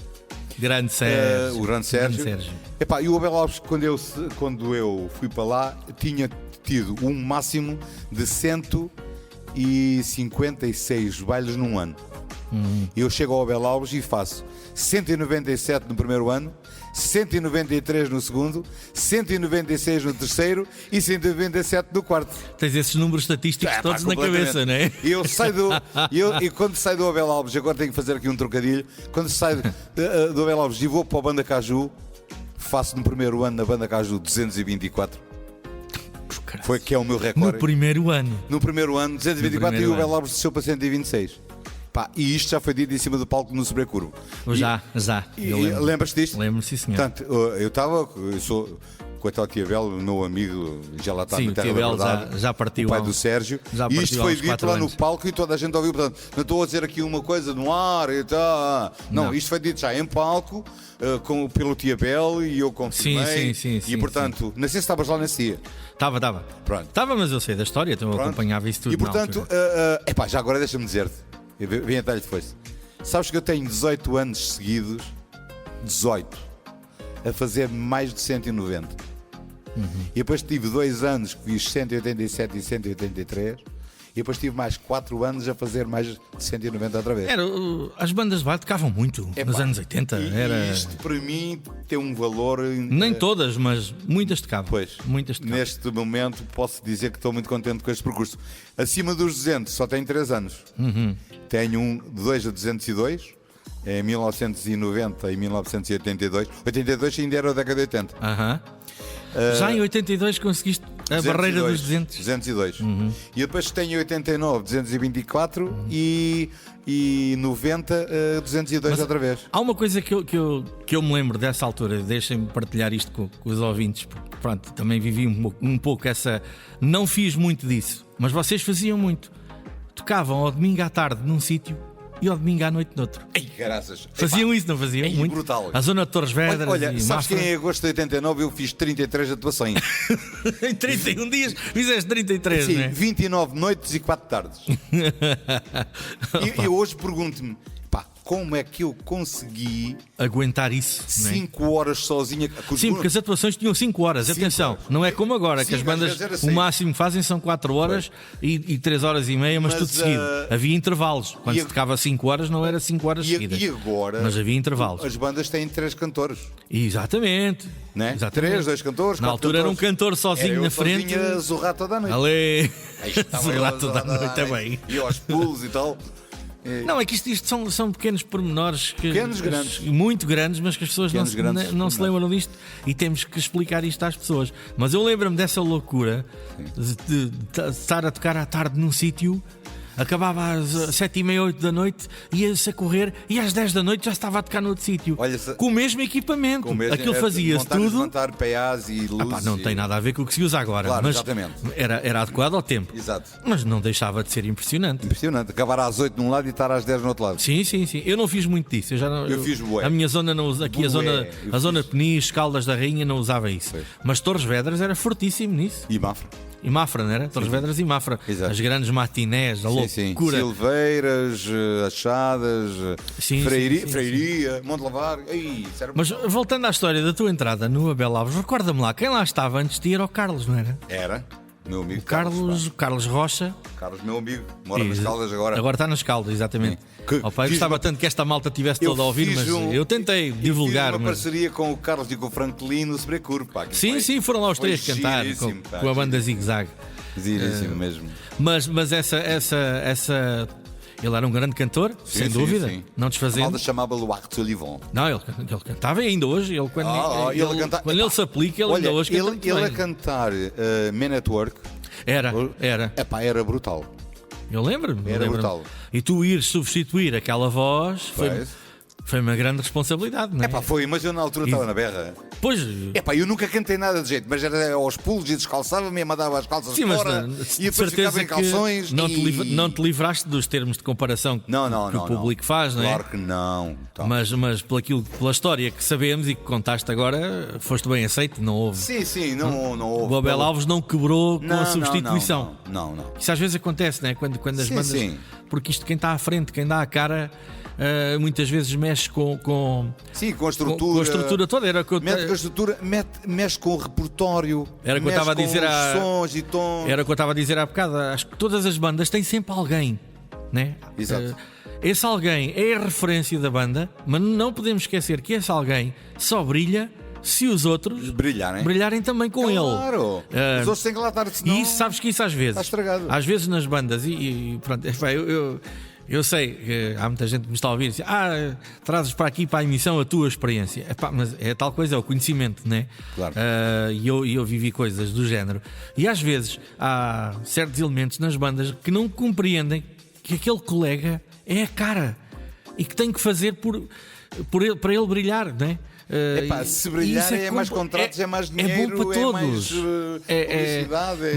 S2: Grande Sérgio.
S3: O grande Sérgio. Epá, e o Abel Alves, quando eu fui para lá, tinha tido um máximo de 156 bailes num ano. Eu chego ao Abel Alves e faço 197 no primeiro ano, 193 no segundo, 196 no terceiro e 197 no quarto.
S2: Tens esses números estatísticos
S3: Pá,
S2: todos na
S3: completamente.
S2: cabeça, não é?
S3: E quando saio do Abel Alves, agora tenho que fazer aqui um trocadilho. Quando saio do Abel Alves e vou para a Banda Caju, faço no primeiro ano na Banda Caju 224. Foi que é o meu recorde.
S2: No primeiro ano.
S3: No primeiro ano, 224 e o Abel Alves desceu para 126. Pá, e isto já foi dito em cima do palco no Sobrecurvo.
S2: Já.
S3: Lembras-te disto?
S2: Lembro-me, sim, senhor.
S3: Portanto, eu sou. Coitado do Tiabel, o meu amigo, já lá está
S2: Sim,
S3: na
S2: o
S3: terra da
S2: Tiabel
S3: verdade,
S2: já partiu
S3: o pai
S2: há
S3: do Sérgio.
S2: já
S3: E
S2: partiu
S3: isto
S2: há
S3: foi
S2: uns
S3: dito
S2: 4
S3: lá no
S2: anos.
S3: palco e toda a gente ouviu. Portanto, não estou a dizer aqui uma coisa no ar e tal. Não, isto foi dito já em palco pelo Tiabel e eu confirmei.
S2: Sim,
S3: e portanto, não sei se estavas lá nesse dia.
S2: Estava.
S3: Pronto.
S2: Estava, mas eu sei da história, então eu
S3: Pronto.
S2: acompanhava isso tudo.
S3: E portanto, epá, já agora deixa-me dizer-te, vem a detalhe depois. Sabes que eu tenho 18 anos seguidos, 18, a fazer mais de 190. E depois tive 2 anos que fiz 187 e 183. E depois tive mais 4 anos a fazer mais de 190 outra vez.
S2: As bandas de baile tocavam muito nos anos 80.
S3: E isto para mim tem um valor.
S2: Nem todas, mas muitas tocavam.
S3: Pois,
S2: Muitas tocavam.
S3: neste momento posso dizer que estou muito contente com este percurso. Acima dos 200 só tenho 3 anos. Tenho 2 a 202, em 1990 e 1982. 82 ainda era a década de 80.
S2: Já em 82 conseguiste a barreira dos 200.
S3: 202. E depois tenho 89, 224 e 90, 202
S2: Mas
S3: outra vez.
S2: Há uma coisa que eu me lembro dessa altura, deixem-me partilhar isto com os ouvintes, porque pronto, também vivi um pouco essa. Não fiz muito disso, mas vocês faziam muito. Tocavam ao domingo à tarde num sítio e ao domingo à noite noutro.
S3: Ei, caraças.
S2: Faziam isso, não faziam?
S3: Ei,
S2: Muito.
S3: brutal.
S2: A zona de Torres Vedras
S3: Olha,
S2: e
S3: sabes que
S2: Mafra.
S3: em agosto de 89 eu fiz 33 atuações.
S2: Em 31 dias fizeste 33,
S3: Sim,
S2: não é?
S3: 29 noites e 4 tardes. E eu hoje pergunto-me, pá, como é que eu consegui
S2: Aguentar isso, não é?
S3: 5 horas sozinha?
S2: Sim, porque as atuações tinham 5 horas.
S3: 5
S2: Atenção,
S3: horas.
S2: não é como agora, que
S3: Sim,
S2: as
S3: às
S2: bandas
S3: vezes era assim.
S2: o máximo que fazem são 4 horas e 3 horas e meia, mas
S3: Mas,
S2: tudo seguido. Havia intervalos. Quando
S3: e
S2: se tocava 5 horas, não era 5 horas seguidas.
S3: E agora,
S2: Mas havia intervalos.
S3: as bandas têm 3 cantores,
S2: Exatamente.
S3: né?
S2: Exatamente.
S3: 3, 2 cantores.
S2: Na
S3: 4
S2: altura era um
S3: cantores.
S2: cantor sozinho
S3: Era eu
S2: na frente.
S3: sozinho a zurrar toda a noite.
S2: Ale.
S3: Aí estava eu
S2: Zurrar
S3: a
S2: toda a
S3: zurrar
S2: noite também.
S3: E aos pulos e tal.
S2: Não, é que isto são pequenos pormenores que,
S3: Pequenos, grandes.
S2: muito grandes, mas que as pessoas
S3: Pequenos, grandes,
S2: não se lembram disto e temos que explicar isto às pessoas. Mas eu lembro-me dessa loucura de estar a tocar à tarde num sítio, acabava às 7h30, 8 da noite, ia-se a correr e às 10 da noite já estava a tocar noutro sítio.
S3: Olha,
S2: Com o mesmo equipamento.
S3: Com o mesmo-
S2: Aquilo
S3: é,
S2: fazia-se tudo.
S3: Montar PAs e luzes.
S2: Pá, não tem nada a ver com o que se usa agora,
S3: Claro,
S2: mas
S3: exatamente.
S2: era adequado ao tempo.
S3: Exato.
S2: Mas não deixava de ser impressionante.
S3: Impressionante. Acabar às 8 num lado e estar às 10 no outro lado.
S2: Sim. Eu não fiz muito disso. Eu
S3: fiz bué.
S2: A minha zona não usa. Aqui
S3: Bué.
S2: a zona de Peniche, Caldas da Rainha não usava isso.
S3: Pois.
S2: Mas Torres Vedras era fortíssimo nisso.
S3: E Mafra.
S2: E Mafra, não era? Torres Vedras e Mafra.
S3: Exato.
S2: As grandes matinés, a
S3: Sim.
S2: loucura.
S3: Silveiras, Achadas,
S2: Sim, sim.
S3: Freiria, Monte Lavar. Ei, isso era...
S2: Mas voltando à história da tua entrada no Abel Alves, recorda-me lá, quem lá estava antes de ir ao Carlos, não era?
S3: Era. Meu amigo
S2: O Carlos Rocha.
S3: Carlos, meu amigo, mora nas Caldas agora.
S2: Agora está nas Caldas, exatamente. Opa, eu gostava tanto que esta malta tivesse toda a ouvir, mas eu tentei divulgar.
S3: Fiz uma parceria com o Carlos e com o Franklin no Supercurvo.
S2: Sim, foram lá os três cantar com a banda Zig Zag.
S3: Giríssimo mesmo.
S2: Mas essa. Ele era um grande cantor, sem dúvida, não desfazendo.
S3: A malda chamava-lo Art Sullivan.
S2: Não, ele cantava ainda hoje. Quando ele se aplica, ele ainda hoje canta.
S3: Ele a cantar Men at Work
S2: era.
S3: Era brutal.
S2: Eu lembro-me.
S3: Era brutal.
S2: E tu ires substituir aquela voz foi uma grande responsabilidade, não é?
S3: Foi, mas eu na altura estava na berra.
S2: Pois.
S3: Eu nunca cantei nada de jeito, mas era aos pulos e descalçava-me e mandava as calças fora e depois ficava em calções.
S2: Não te livraste dos termos de comparação que o público faz, não é?
S3: Claro que não. Então.
S2: Mas pela história que sabemos e que contaste agora, foste bem aceito, não houve.
S3: Sim, não houve.
S2: O Abel Alves não quebrou com a substituição.
S3: Não.
S2: Isso às vezes acontece, não é? Quando as bandas. Porque isto, quem está à frente, quem dá a cara. Muitas vezes mexe com
S3: a estrutura.
S2: Com a estrutura toda.
S3: Mete com a estrutura, mexe com o repertório.
S2: Era o que eu estava a dizer
S3: sons e tons.
S2: Era o que eu estava a dizer há bocado. Acho que todas as bandas têm sempre alguém, né?
S3: Exato.
S2: Esse alguém é a referência da banda, mas não podemos esquecer que esse alguém só brilha se os outros brilharem também com ele.
S3: Claro. Os outros têm que lá estar, senão...
S2: E sabes que isso às vezes.
S3: Está estragado.
S2: Às vezes nas bandas, e pronto, eu sei que há muita gente que me está a ouvir e diz, trazes para aqui para a emissão a tua experiência. Mas é tal coisa, é o conhecimento, né?
S3: Claro.
S2: E eu vivi coisas do género. E às vezes há certos elementos nas bandas que não compreendem que aquele colega é a cara e que tem que fazer para ele brilhar, né?
S3: Se brilhar é mais contratos, é mais dinheiro,
S2: é bom para todos.
S3: É mais publicidade.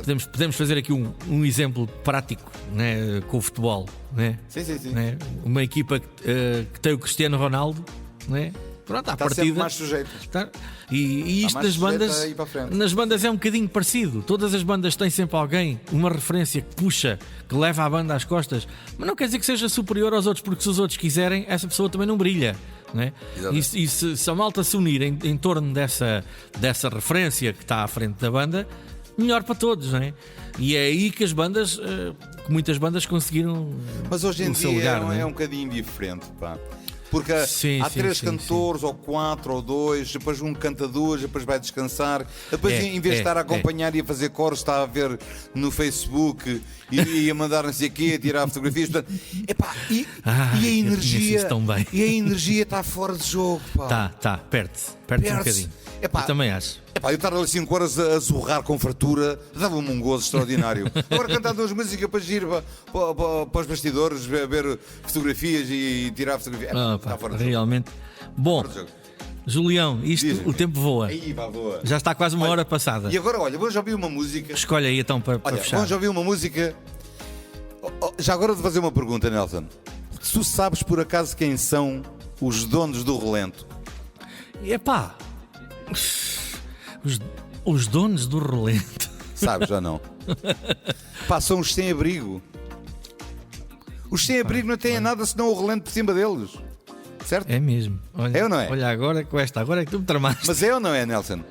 S2: Mas podemos fazer aqui um exemplo prático, né, com o futebol, né?
S3: Sim.
S2: Né? Uma equipa que tem o Cristiano Ronaldo, né? Pronto, à partida
S3: sempre mais sujeito.
S2: E isto nas bandas é um bocadinho parecido. Todas as bandas têm sempre alguém, uma referência que puxa, que leva a banda às costas, mas não quer dizer que seja superior aos outros, porque se os outros quiserem, essa pessoa também não brilha. Né? E se a malta se unir em torno dessa referência que está à frente da banda, melhor para todos, não é? E é aí que que muitas bandas conseguiram.
S3: Mas hoje em dia
S2: lugar,
S3: é um bocadinho diferente, pá. Porque há três cantores, ou 4, ou 2, depois um canta 2, depois vai descansar. Depois, em vez de estar a acompanhar e a fazer coros, está a ver no Facebook e a mandar não sei o quê, a tirar fotografias. Portanto, e a energia. E a energia está fora de jogo.
S2: Está, perde-se um bocadinho. Eu também acho.
S3: Eu estar ali 5 horas a zurrar com fartura dava-me um gozo extraordinário. Agora cantar 2 músicas para ir para os bastidores, ver fotografias e tirar fotografias. Está fora de jogo.
S2: Realmente. Bom, Julião, o tempo voa.
S3: Voa.
S2: Já está quase uma hora passada.
S3: E agora, vamos ouvir uma música.
S2: Escolhe aí então para fechar.
S3: Vamos ouvir uma música. Já agora vou fazer uma pergunta, Nelson. Tu sabes por acaso quem são os donos do relento?
S2: Os donos do relento.
S3: Sabes ou não? São os sem-abrigo. Os sem-abrigo não têm nada senão o relento por cima deles. Certo?
S2: É mesmo. Olha,
S3: é ou não é?
S2: Olha agora é que tu me tramaste.
S3: Mas é ou não é, Nelson?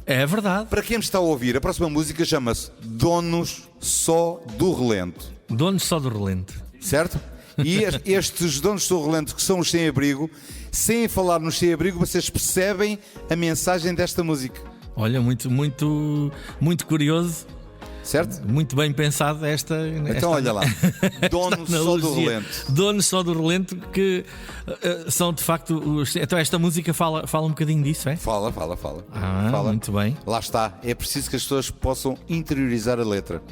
S2: É verdade.
S3: Para quem me está a ouvir, a próxima música chama-se Donos Só do Relento.
S2: Donos Só do Relento.
S3: Certo? E estes donos do relento, que são os sem-abrigo, sem falar nos sem-abrigo, vocês percebem a mensagem desta música.
S2: Olha, muito curioso.
S3: Certo?
S2: Muito bem pensado esta.
S3: Então olha lá. Donos Só do Relento.
S2: Donos Só do Relento, que são de facto. Então esta música fala um bocadinho disso, é?
S3: Fala.
S2: Fala. Muito bem.
S3: Lá está. É preciso que as pessoas possam interiorizar a letra.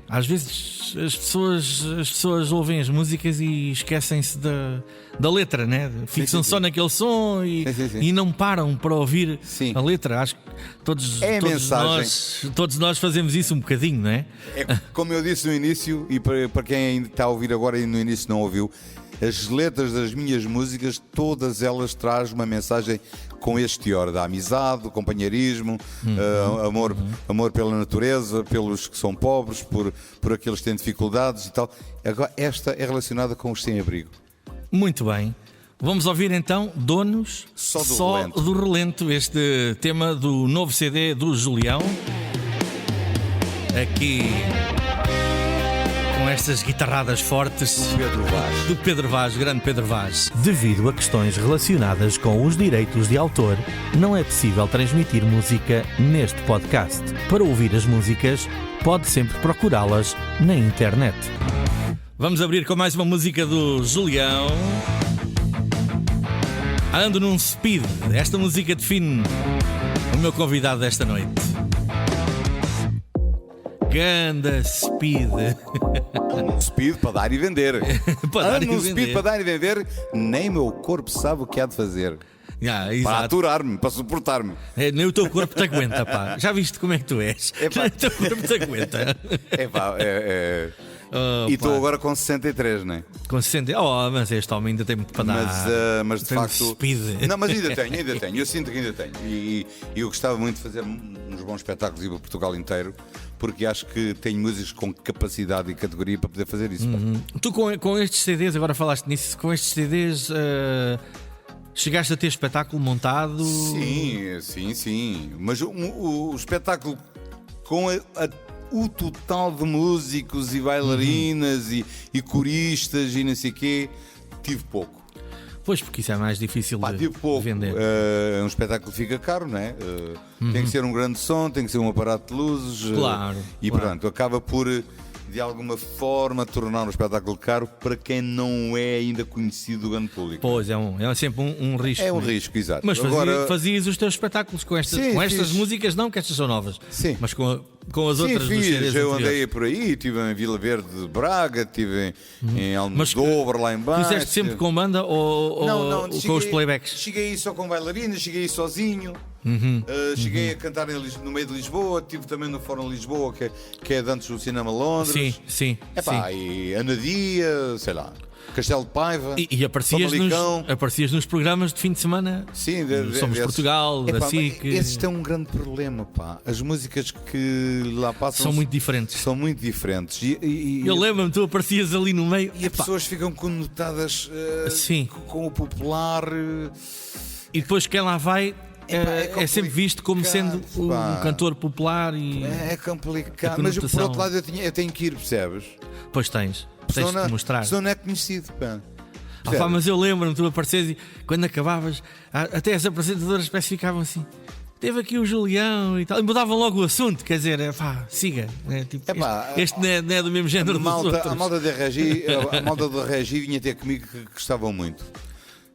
S2: Às vezes as pessoas ouvem as músicas e esquecem-se da letra, né? Fixam só naquele som e não param para ouvir a letra. Acho que todos nós fazemos isso um bocadinho, não é?
S3: Como eu disse no início, e para quem ainda está a ouvir agora e no início não ouviu, as letras das minhas músicas, todas elas trazem uma mensagem com este teor da amizade, do companheirismo, amor pela natureza, pelos que são pobres, por aqueles que têm dificuldades e tal. Agora, esta é relacionada com os sem-abrigo.
S2: Muito bem. Vamos ouvir então Donos Só do Relento, este tema do novo CD do Julião. aqui com estas guitarradas fortes
S3: Pedro Vaz.
S2: do Pedro Vaz, grande Pedro Vaz.
S4: Devido a questões relacionadas com os direitos de autor, não é possível transmitir música neste podcast. Para ouvir as músicas, pode sempre procurá-las na internet.
S2: Vamos abrir com mais uma música do Julião. Ando num speed. Esta música define o meu convidado desta noite. Ganda speed.
S3: Speed para dar e vender.
S2: Para dar e
S3: Ando num
S2: vender.
S3: speed para dar e vender, nem meu corpo sabe o que há de fazer. Para
S2: Exato.
S3: aturar-me, para suportar-me.
S2: Nem o teu corpo te aguenta, pá. Já viste como é que tu és?
S3: Epá.
S2: Nem o teu corpo te aguenta. Oh,
S3: E estou
S2: pá.
S3: agora com 63, não é?
S2: Com 60. Mas este homem ainda tem muito para dar.
S3: Mas de
S2: Tem
S3: facto.
S2: speed.
S3: Não, mas ainda tenho. Eu sinto que ainda tenho. E eu gostava muito de fazer uns bons espetáculos e ir para Portugal inteiro, porque acho que tenho músicos com capacidade e categoria para poder fazer isso. pá.
S2: Tu com estes CDs, agora falaste nisso, com estes CDs chegaste a ter espetáculo montado?
S3: Sim. Mas o espetáculo com o total de músicos e bailarinas e coristas e não sei o quê, tive pouco.
S2: Pois, porque isso é mais difícil
S3: Pá,
S2: de
S3: tive pouco.
S2: vender.
S3: Um espetáculo fica caro, não é? Tem que ser um grande som, tem que ser um aparato de luzes.
S2: Claro,
S3: E
S2: claro.
S3: pronto, acaba por, de alguma forma, tornar um espetáculo caro para quem não é ainda conhecido do grande público.
S2: Pois, é sempre um risco.
S3: É um
S2: né?
S3: risco, exato.
S2: Mas
S3: Agora,
S2: fazias os teus espetáculos com estas
S3: Fiz.
S2: músicas, não que estas são novas,
S3: Sim.
S2: mas com as outras dos
S3: fiz.
S2: CDs
S3: Eu
S2: anteriores.
S3: andei por aí, estive em Vila Verde de Braga, estive em Almodóvar, lá em baixo.
S2: Fizeste sempre com banda ou com os playbacks?
S3: Cheguei aí só com bailarinas, cheguei aí sozinho. Cheguei a cantar no meio de Lisboa, estive também no Fórum Lisboa, que é de antes do Cinema Londres.
S2: Sim.
S3: Epá, e Anadia, sei lá, Castelo de Paiva.
S2: E aparecias nos programas de fim de semana.
S3: Sim,
S2: Somos Portugal, da SIC.
S3: Esses têm um grande problema, pá. As músicas que lá passam
S2: São muito diferentes.
S3: São muito diferentes.
S2: Eu lembro-me, tu aparecias ali no meio.
S3: E as pessoas ficam conotadas
S2: Sim.
S3: com o popular.
S2: E depois quem lá vai é sempre visto como sendo
S3: pá.
S2: um cantor popular e.
S3: É complicado.
S2: A
S3: Mas por
S2: conotação.
S3: outro lado eu tenho que ir, percebes?
S2: Pois tens
S3: Senão
S2: de mostrar.
S3: Senão não é conhecido, pá.
S2: Pá, mas eu lembro-me, tu apareces e quando acabavas, até as apresentadoras especificavam assim. Teve aqui o Julião e tal. E mudavam logo o assunto, quer dizer, este não é do mesmo género dos outros.
S3: A malda da Regi vinha ter comigo que gostavam muito.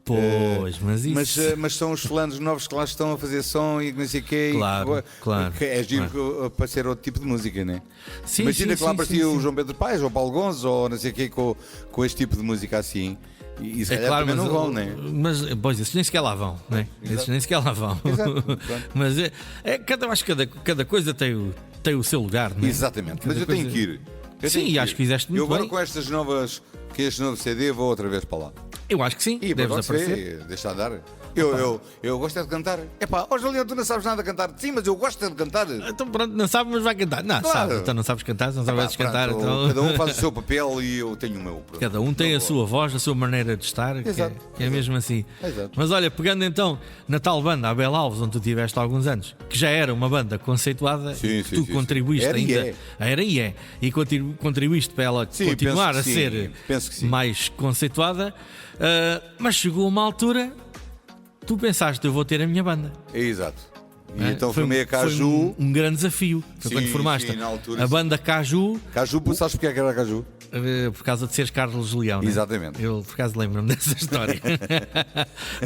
S2: Pois, mas isso.
S3: Mas são os fulanos novos que lá estão a fazer som e não sei o quê.
S2: Claro.
S3: Que é giro para ser outro tipo de música, não é?
S2: Sim,
S3: Imagina que lá aparecia
S2: sim.
S3: o João Pedro Paes ou o Paulo Gonçalves ou não sei o quê com este tipo de música assim. E se calhar também não vão, não é?
S2: Mas, pois, esses nem sequer lá vão, não é? Esses nem sequer lá vão.
S3: Exato.
S2: Mas acho que cada coisa tem o seu lugar, não é?
S3: Exatamente.
S2: Cada
S3: Mas eu
S2: coisa-
S3: tenho que ir.
S2: Sim, e acho que fizeste muito
S3: Eu agora
S2: bem.
S3: com estas novas, que este novo CD, vou outra vez para lá.
S2: Eu acho que sim,
S3: E
S2: deves
S3: pronto,
S2: aparecer.
S3: deixa andar. Eu gosto é de cantar. Epá, ó Julião, tu não sabes nada de cantar. Sim, mas eu gosto é de cantar.
S2: Então pronto, não sabe, mas vai cantar. Não,
S3: Claro.
S2: sabe, então não sabes cantar, não sabes
S3: Epá,
S2: cantar.
S3: pronto,
S2: Então...
S3: Cada um faz o seu papel e eu tenho o meu. Pronto.
S2: Cada um tem a sua voz, a sua maneira de estar,
S3: Exato.
S2: que é mesmo assim.
S3: Exato.
S2: Mas olha, pegando então na tal banda, a Bela Alves, onde tu tiveste há alguns anos, que já era uma banda conceituada,
S3: Sim,
S2: e que
S3: sim,
S2: tu
S3: sim,
S2: contribuíste
S3: sim. Era e
S2: ainda. Era e é. E contribuíste para ela
S3: Sim,
S2: continuar a
S3: penso que sim,
S2: ser
S3: penso que sim.
S2: mais conceituada. Mas chegou uma altura, tu pensaste, eu vou ter a minha banda.
S3: Exato. E
S2: não é?
S3: então
S2: Foi
S3: formei a Caju.
S2: Foi um grande desafio. Foi
S3: Sim,
S2: quando formaste
S3: sim, na altura,
S2: a
S3: sim.
S2: banda Caju.
S3: Caju, sabes porque é que era Caju?
S2: Por causa de seres Carlos Leão, né?
S3: Exatamente.
S2: Eu por acaso lembro-me dessa história.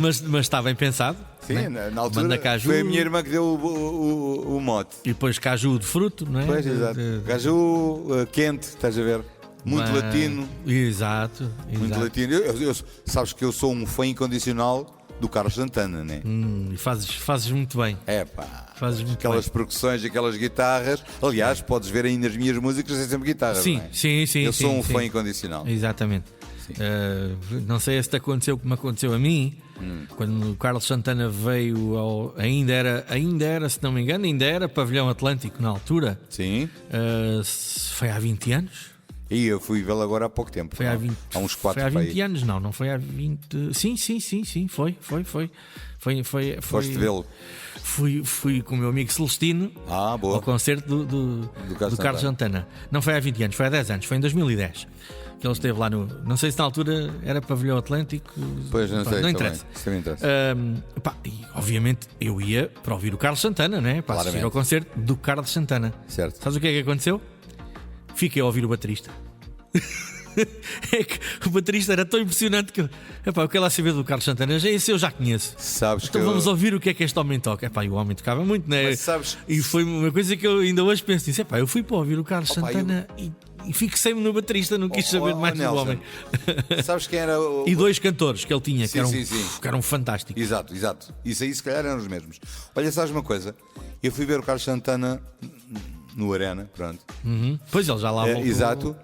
S2: mas está bem pensado.
S3: Sim,
S2: né?
S3: na altura
S2: Banda Caju,
S3: foi a minha irmã que deu o mote.
S2: e depois Caju de fruto, não é?
S3: Pois, exato. Caju quente, estás a ver? Muito
S2: Mas-
S3: latino.
S2: Exato.
S3: Muito latino. Sabes que eu sou um fã incondicional do Carlos Santana, né?
S2: E fazes muito bem.
S3: É pá.
S2: Fazes muito
S3: Aquelas
S2: bem.
S3: percussões, aquelas guitarras. Aliás, podes ver aí nas minhas músicas, é sempre guitarra.
S2: Sim,
S3: não é?
S2: sim.
S3: Eu sou um
S2: sim.
S3: fã incondicional.
S2: Exatamente. Não sei se te aconteceu como aconteceu a mim, quando o Carlos Santana veio ainda era, se não me engano, ainda era Pavilhão Atlântico na altura.
S3: Sim.
S2: Foi há 20 anos?
S3: E eu fui vê-lo agora há pouco tempo.
S2: Foi há 20,
S3: há uns 4
S2: foi há 20 anos, não foi há 20. Sim, foi.
S3: Foste vê-lo.
S2: Fui com o meu amigo Celestino
S3: Boa.
S2: ao concerto do Carlos Santana. Não foi há 20 anos, foi há 10 anos, foi em 2010. Que ele esteve lá no. Não sei se na altura era Pavilhão Atlântico.
S3: Pois, não sei.
S2: Não interessa. E, obviamente eu ia para ouvir o Carlos Santana, né? Para assistir ao concerto do Carlos Santana.
S3: Certo.
S2: Sabes o que é que aconteceu? Fiquei a ouvir o baterista. É que o baterista era tão impressionante que eu quero lá saber do Carlos Santana. Esse eu já conheço.
S3: Sabes
S2: então vamos ouvir o que é que este homem toca. E o homem tocava muito, né? E foi uma coisa que eu ainda hoje penso. Disse, eu fui para ouvir o Carlos Santana e fixei-me no baterista. Não quis saber mais do homem.
S3: Sabes quem era
S2: E 2 cantores que ele tinha que eram fantásticos.
S3: Exato. Isso aí se calhar eram os mesmos. Olha, sabes uma coisa? Eu fui ver o Carlos Santana no Arena, pronto.
S2: Pois ele já lá voltou.
S3: Exato.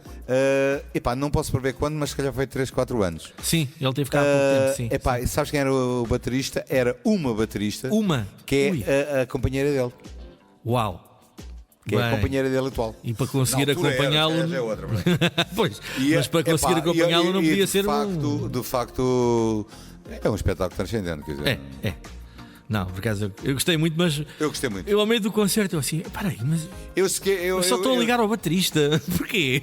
S3: Não posso prever quando, mas se calhar foi 3, 4 anos.
S2: Sim, ele teve cá há pouco tempo. Sim.
S3: Sabes quem era o baterista? Era uma baterista. Que é a companheira dele.
S2: Uau.
S3: Que é a companheira dele atual.
S2: E para conseguir acompanhá-lo.
S3: É outra,
S2: pois, mas para conseguir acompanhá-lo não podia ser.
S3: De facto, é um espetáculo transcendente. Quer dizer.
S2: É. Não, por acaso eu gostei muito, mas.
S3: Eu gostei muito.
S2: Eu ao meio do concerto, eu assim, peraí, mas. Eu só estou a ligar ao baterista. Porquê?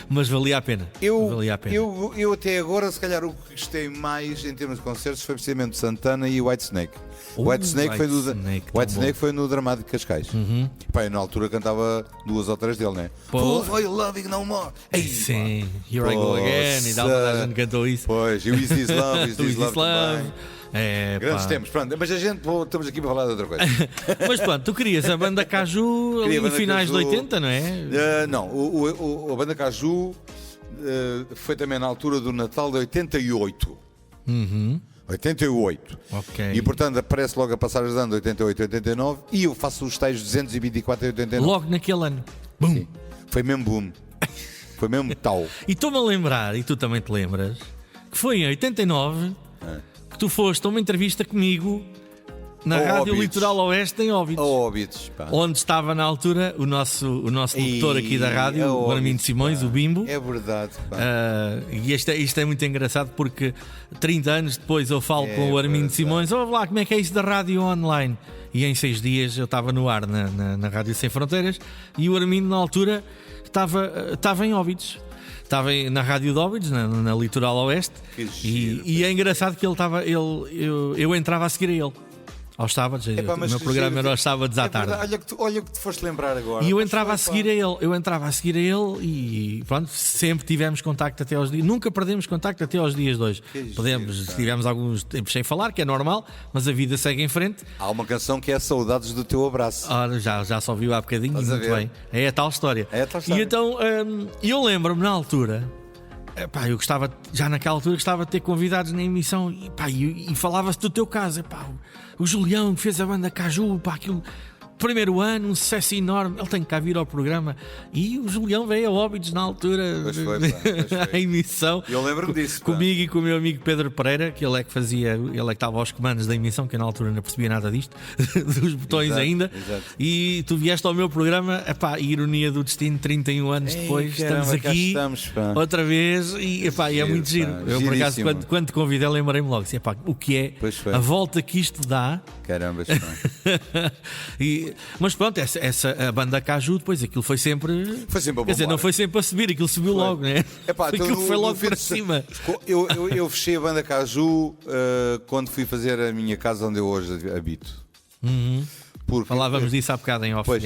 S2: Mas valia a pena.
S3: Eu até agora, se calhar, o que gostei mais em termos de concertos foi precisamente Santana e Whitesnake. Whitesnake foi no Dramático de Cascais. Eu na altura cantava 2 ou 3 dele, né? For you loving no more.
S2: Sim, Here I Go Again. E a gente cantou isso.
S3: Pois, You Is This Love, Is This Love. Grandes tempos, pronto, mas estamos aqui para falar de outra coisa.
S2: Mas pronto, tu querias a banda Caju ali nos finais de 80, não é?
S3: Não, a banda Caju foi também na altura do Natal de 88. 88.
S2: Ok.
S3: E portanto aparece logo a passagem de ano de 88 a 89 e eu faço os tais 224 a 89.
S2: Logo naquele ano. Boom.
S3: Sim. Foi mesmo boom. Foi mesmo tal.
S2: E estou-me a lembrar, e tu também te lembras, que foi em 89 que tu foste a uma entrevista comigo na Rádio Litoral Oeste em Óbidos. Onde estava na altura o nosso locutor aqui da rádio, o Armindo Simões, o Bimbo.
S3: É verdade.
S2: E isto é muito engraçado porque 30 anos depois eu falo com o Armindo Simões, ouve lá, como é que é isso da rádio online? E em 6 dias eu estava no ar na Rádio Sem Fronteiras e o Armindo na altura estava em Óbidos. Estava na Rádio de Óbidos, na Litoral Oeste. E é engraçado que eu entrava a seguir a ele aos sábados. O meu programa era aos sábados à tarde.
S3: Olha o que te foste lembrar agora.
S2: E eu entrava a seguir a ele. E pronto, sempre tivemos contacto até aos dias. Nunca perdemos contacto até aos dias de hoje. Tivemos alguns tempos sem falar, que é normal, mas a vida segue em frente.
S3: Há uma canção que é Saudades do Teu Abraço.
S2: Ora, já só viu há bocadinho. Muito bem. É a tal história. E então eu lembro-me na altura. Eu gostava, já naquela altura, gostava de ter convidados na emissão e falava-se do teu caso. O Julião que fez a banda Caju, aquilo, primeiro ano, um sucesso enorme. Ele tem que cá vir ao programa. E o Julião veio a Óbidos na altura a emissão.
S3: Eu lembro-me disso.
S2: Comigo e com o meu amigo Pedro Pereira, que ele é que estava aos comandos da emissão, que eu na altura não percebia nada disto, dos botões ainda.
S3: Exato.
S2: E tu vieste ao meu programa, ironia do destino, 31 anos depois, estamos aqui outra vez e é muito giro. Eu, por acaso, quando te convidei, lembrei-me logo assim, o que é a volta que isto dá.
S3: Caramba,
S2: mas pronto, a banda Caju, depois aquilo foi sempre. Quer dizer, não foi sempre a subir, aquilo subiu logo, né? Aquilo foi logo para cima.
S3: Eu fechei a banda Caju quando fui fazer a minha casa onde eu hoje habito.
S2: Falávamos disso há bocado em off.
S3: Pois,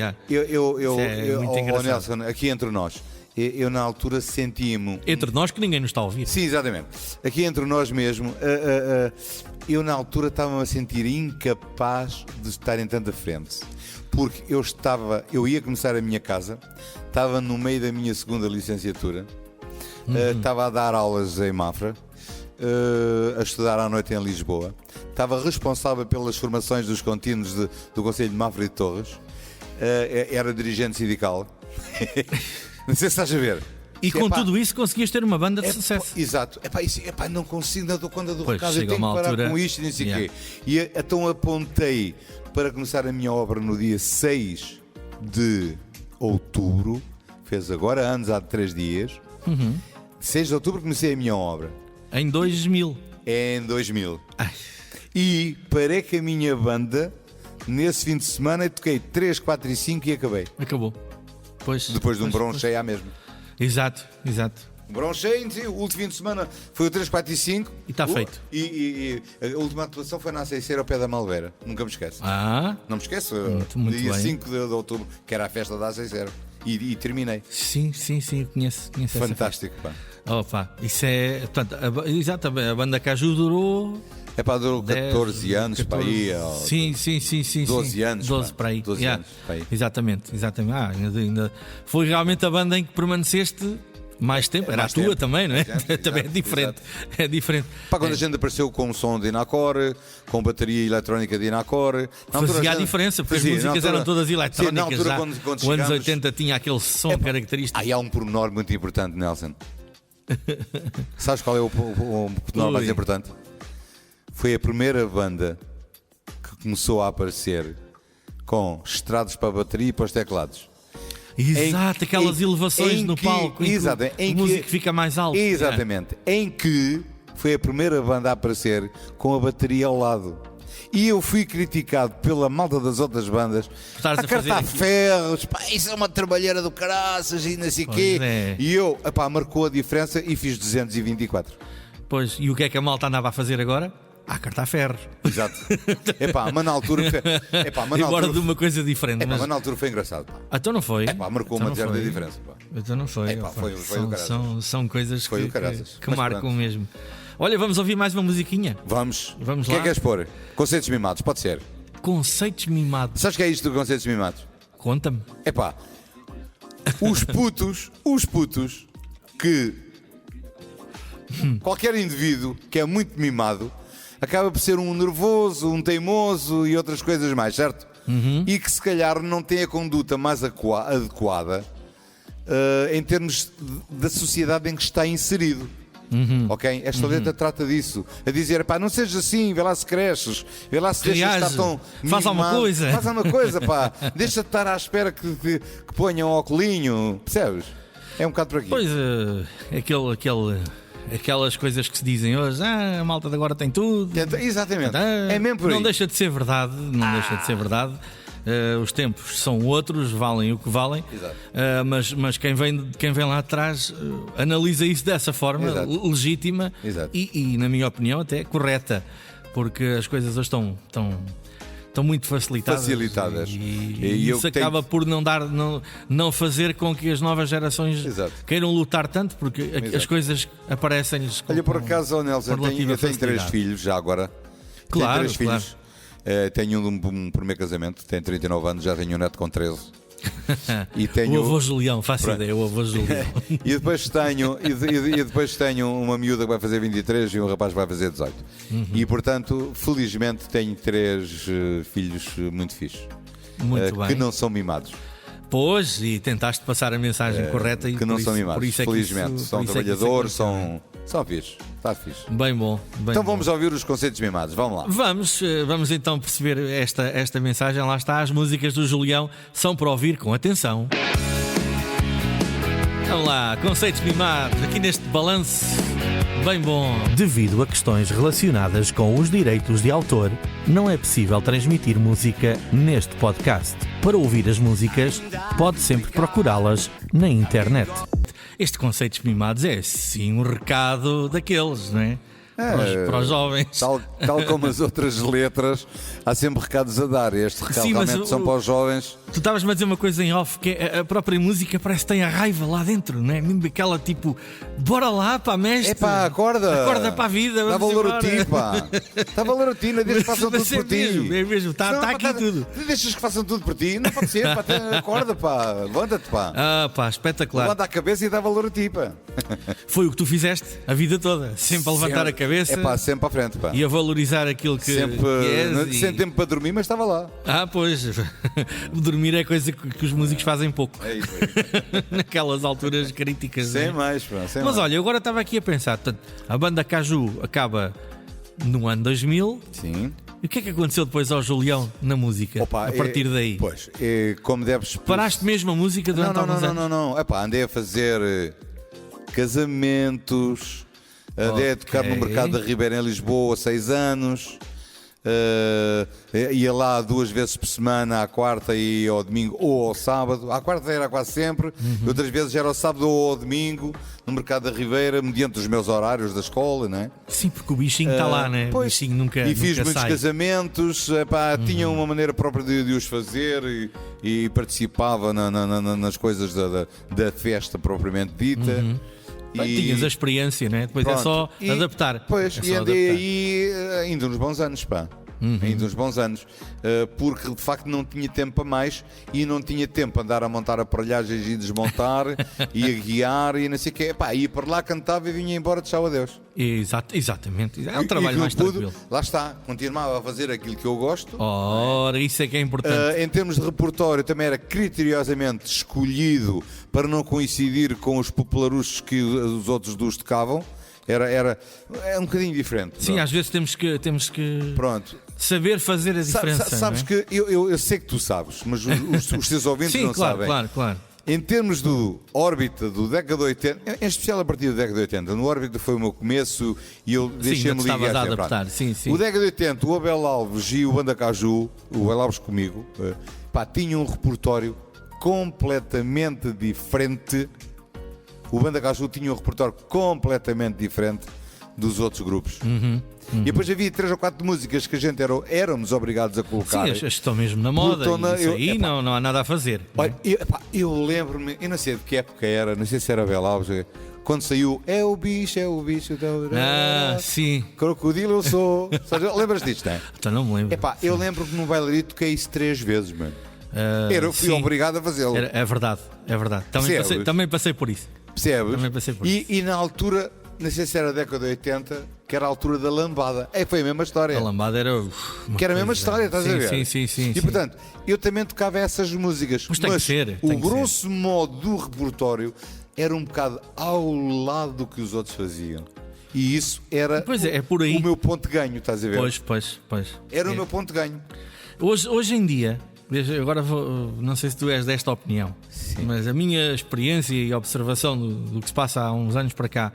S3: Nelson, aqui entre nós. Eu na altura sentia-me.
S2: Entre nós que ninguém nos está a ouvir.
S3: Sim, exatamente. Aqui entre nós mesmo, eu na altura estava-me a sentir incapaz de estar em tanta frente. Porque eu ia começar a minha casa, estava no meio da minha segunda licenciatura, estava a dar aulas em Mafra, a estudar à noite em Lisboa, estava responsável pelas formações dos contínuos do Conselho de Mafra e de Torres, era dirigente sindical. Não sei se estás a ver.
S2: E com tudo isso conseguias ter uma banda de sucesso.
S3: Exato. Não consigo, não dou conta do recado, eu tenho que parar com isto e não sei o quê. E então apontei para começar a minha obra no dia 6 de outubro. Fez agora anos, há 3 dias. 6 de outubro comecei a minha obra.
S2: Em 2000.
S3: Em 2000. E parei com a minha banda nesse fim de semana, toquei 3, 4 e 5 e acabei.
S2: Acabou. Pois,
S3: Depois de um
S2: pois,
S3: broncheio à mesma.
S2: Exato.
S3: Um broncheio, o último fim de semana foi o 3, 4 e 5.
S2: E está feito.
S3: E a última atuação foi na Aceiceira ao pé da Malveira. Nunca me esqueço. Não me esqueço.
S2: Muito
S3: dia
S2: bem.
S3: 5 de outubro, que era a festa da Aceiceira. E terminei.
S2: Sim, conheço essa
S3: Fantástico, pá.
S2: festa. Opa, isso é. Portanto, exatamente, a banda Caju durou.
S3: É pá, durou 14 anos
S2: 14,
S3: para aí.
S2: Sim.
S3: 12 anos.
S2: 12
S3: pá.
S2: para aí.
S3: 12 anos para aí.
S2: Exatamente. Ainda foi realmente a banda em que permaneceste mais tempo. Era
S3: mais
S2: a tua
S3: tempo.
S2: também, não é?
S3: Exato,
S2: Também é diferente.
S3: exato.
S2: É diferente.
S3: Pá, quando a gente apareceu com um som de Inacor, com bateria eletrónica de Inacor,
S2: Fazia a diferença, porque as músicas eram todas eletrónicas.
S3: Sim, na altura,
S2: já.
S3: quando
S2: Os anos
S3: chegámos,
S2: 80 tinha aquele som característico.
S3: aí há um pormenor muito importante, Nelson. Sabes qual é o pormenor mais
S2: Ui.
S3: importante? Foi a primeira banda que começou a aparecer com estrados para a bateria e para os teclados.
S2: Exato, aquelas elevações no palco em
S3: exatamente,
S2: que o músico fica mais alto.
S3: Exatamente. Em que foi a primeira banda a aparecer com a bateria ao lado. E eu fui criticado pela malta das outras bandas
S2: Estares
S3: a
S2: a fazer
S3: cartar
S2: aquilo.
S3: ferros, pá, isso é uma trabalheira do caraças e não sei o quê.
S2: é.
S3: E eu, epá, marcou a diferença e fiz 224.
S2: Pois, e o que é que a malta andava a fazer agora? A cartar ferros.
S3: Exato. Epá, mas na altura
S2: Embora de uma coisa diferente.
S3: epá,
S2: Mas...
S3: mas na altura foi engraçado, pá.
S2: Então não foi.
S3: Epá, marcou
S2: Então
S3: uma
S2: não
S3: zero
S2: foi.
S3: de diferença, pá.
S2: Então não foi.
S3: Epá,
S2: Opa,
S3: foi o caraças.
S2: são coisas
S3: Foi
S2: que,
S3: o caraças.
S2: que
S3: Mas
S2: marcam
S3: pronto.
S2: mesmo. Olha, vamos ouvir mais uma musiquinha.
S3: Vamos.
S2: Vamos
S3: O que é
S2: lá.
S3: que queres pôr? Conceitos mimados, pode ser.
S2: Conceitos mimados.
S3: Sabes o que é isto do conceitos mimados?
S2: Conta-me.
S3: Epá, os putos que qualquer indivíduo que é muito mimado acaba por ser um nervoso, um teimoso e outras coisas mais, certo? E que se calhar não tem a conduta mais adequada em termos da sociedade em que está inserido. Ok? Esta letra trata disso. A dizer, pá, não sejas assim, vê lá se cresces, vê lá se deixas de estar tão
S2: Faz alguma
S3: mimado.
S2: coisa.
S3: Faz alguma coisa, pá. Deixa de estar à espera que ponham um óculinho. Percebes? É um bocado por aqui.
S2: Pois, aquelas coisas que se dizem hoje, a malta de agora tem tudo.
S3: Exatamente.
S2: Ah,
S3: É mesmo por aí.
S2: Não deixa de ser verdade, não deixa de ser verdade. Os tempos são outros, valem o que valem.
S3: Exato.
S2: Mas quem vem lá atrás analisa isso dessa forma,
S3: Exato.
S2: legítima
S3: Exato.
S2: e, na minha opinião, até correta, porque as coisas hoje estão muito facilitadas.
S3: E eu
S2: isso acaba por não fazer com que as novas gerações
S3: Exato.
S2: queiram lutar tanto, porque as coisas aparecem-lhes com,
S3: Olha, por acaso, oh, Nelson,
S2: com relativa
S3: eu tenho 3
S2: facilidade.
S3: filhos já agora.
S2: Claro,
S3: tenho 3 filhos. Tenho um primeiro casamento, tem 39 anos, já tenho um neto com 13. E tenho...
S2: O avô Julião, faço ideia, o avô Julião.
S3: E depois tenho uma miúda que vai fazer 23 e um rapaz que vai fazer 18. E portanto, felizmente, tenho 3 filhos muito fixes.
S2: Muito
S3: que
S2: bem.
S3: não são mimados.
S2: Pois, e tentaste passar a mensagem correta.
S3: Que não são mimados.
S2: por isso é que
S3: Felizmente,
S2: isso-
S3: são
S2: por isso é que isso
S3: trabalhadores,
S2: aconteceu.
S3: são fixes. Está fixe.
S2: Bem bom. Bem
S3: Então
S2: bom.
S3: vamos ouvir os conceitos mimados. Vamos lá.
S2: Vamos então perceber esta mensagem. Lá está, as músicas do Julião são para ouvir com atenção. Vamos lá, conceitos mimados, aqui neste balanço bem bom.
S4: Devido a questões relacionadas com os direitos de autor, não é possível transmitir música neste podcast. Para ouvir as músicas, pode sempre procurá-las na internet.
S2: Este conceitos mimados é sim um recado daqueles, não é? Para os jovens.
S3: Tal como as outras letras, há sempre recados a dar. Este recado
S2: Sim, mas
S3: realmente são para os jovens.
S2: Tu estavas-me a dizer uma coisa em off, que a própria música parece que tem a raiva lá dentro, não é? Mesmo aquela tipo, bora lá, pá, mestre.
S3: É pá, acorda.
S2: Acorda para a vida.
S3: Dá
S2: vamos
S3: valor a
S2: embora.
S3: ti, pá. Dá valor a ti, não deixas que façam tudo
S2: Mas
S3: por ti.
S2: É mesmo, está
S3: Senão,
S2: aqui
S3: pá,
S2: tudo.
S3: Deixas que façam tudo por ti. Não pode ser, pá. Acorda, pá. Levanta-te, pá.
S2: Ah, pá, espetacular.
S3: Levanta a cabeça e dá valor a ti, pá.
S2: Foi o que tu fizeste a vida toda, sempre a levantar a cabeça
S3: É pá, sempre para a frente, pá.
S2: e a valorizar aquilo que
S3: Sempre,
S2: és.
S3: sem tempo para dormir, mas estava lá.
S2: Pois, dormir é coisa que os músicos fazem pouco,
S3: É isso aí.
S2: naquelas alturas críticas.
S3: Sem
S2: né?
S3: mais, pá. Sem
S2: Mas
S3: mais.
S2: olha, eu agora estava aqui a pensar, portanto, a banda Caju acaba no ano 2000.
S3: Sim.
S2: E o que é que aconteceu depois ao Julião na música?
S3: Opa,
S2: a partir daí?
S3: Pois, como deves...
S2: Paraste mesmo a música durante alguns anos?
S3: Não. Epá, andei a fazer casamentos, andei a tocar no mercado da Ribeira em Lisboa 6 anos, ia lá 2 vezes por semana, à quarta e ao domingo ou ao sábado. À quarta era quase sempre, outras vezes era ao sábado ou ao domingo, no Mercado da Ribeira, mediante os meus horários da escola, não é?
S2: Sim, porque o bichinho está lá, né? O bichinho nunca
S3: E fiz
S2: nunca
S3: muitos
S2: sai.
S3: casamentos, tinha uma maneira própria de os fazer e participava nas coisas da festa propriamente dita.
S2: Bem, tinhas a experiência, né? Depois é só adaptar.
S3: Pois,
S2: É só
S3: e andei
S2: adaptar.
S3: aí ainda uns bons anos, pá. Ainda uns bons anos. Porque de facto não tinha tempo para mais e não tinha tempo para andar a montar aparelhagens e desmontar e a guiar e não sei o quê. Pá, ia para lá, cantava e vinha embora, tchau, adeus.
S2: Exatamente. É um
S3: E
S2: trabalho
S3: aquilo
S2: mais
S3: tudo,
S2: tranquilo.
S3: lá está, continuava a fazer aquilo que eu gosto.
S2: Ora, isso é que é importante.
S3: Em termos de repertório, também era criteriosamente escolhido para não coincidir com os popularuchos que os outros duos tocavam. Era um bocadinho diferente.
S2: Sim,
S3: Pronto.
S2: às vezes temos que
S3: Pronto.
S2: saber fazer a diferença.
S3: Sabes
S2: não é?
S3: que eu sei que tu sabes, mas os teus ouvintes
S2: Sim,
S3: não
S2: claro,
S3: sabem.
S2: claro.
S3: Em termos do órbita do década de 80, em especial a partir da década de 80, no órbita foi o meu começo e eu deixei-me
S2: ainda te
S3: ligar.
S2: estavas a
S3: sempre.
S2: adaptar, sim.
S3: O década de 80, o Abel Alves e o Banda Caju, o Abel Alves comigo, tinham um repertório completamente diferente. O Banda Caju tinha um repertório completamente diferente dos outros grupos. E depois havia 3 ou 4 músicas que a gente éramos obrigados a colocar.
S2: Sim, as estão mesmo na moda.
S3: Plutona,
S2: Isso aí não há nada a fazer.
S3: Olha, eu lembro-me, eu não sei de que época era, não sei se era Abel Alves, quando saiu É o bicho.
S2: Sim.
S3: Crocodilo eu sou. Lembras disto, não é?
S2: Então não me lembro.
S3: Eu lembro que no bailarito toquei isso 3 vezes, mano. Eu fui
S2: sim.
S3: obrigado a fazê-lo.
S2: É verdade.
S3: Percebes?
S2: Também passei por isso.
S3: Percebes?
S2: Também passei por
S3: E na altura, não sei se era a década de 80, que era a altura da lambada. Foi a mesma história.
S2: A lambada era.
S3: Que era a mesma história, estás a ver?
S2: Sim.
S3: E portanto, eu também tocava essas músicas.
S2: Mas tem que ser.
S3: O grosso modo do repertório era um bocado ao lado do que os outros faziam. E isso era
S2: Pois é por aí.
S3: o meu ponto de ganho, estás a ver?
S2: Pois.
S3: Era o meu ponto de ganho.
S2: Hoje em dia, agora não sei se tu és desta opinião, mas a minha experiência e observação do que se passa há uns anos para cá,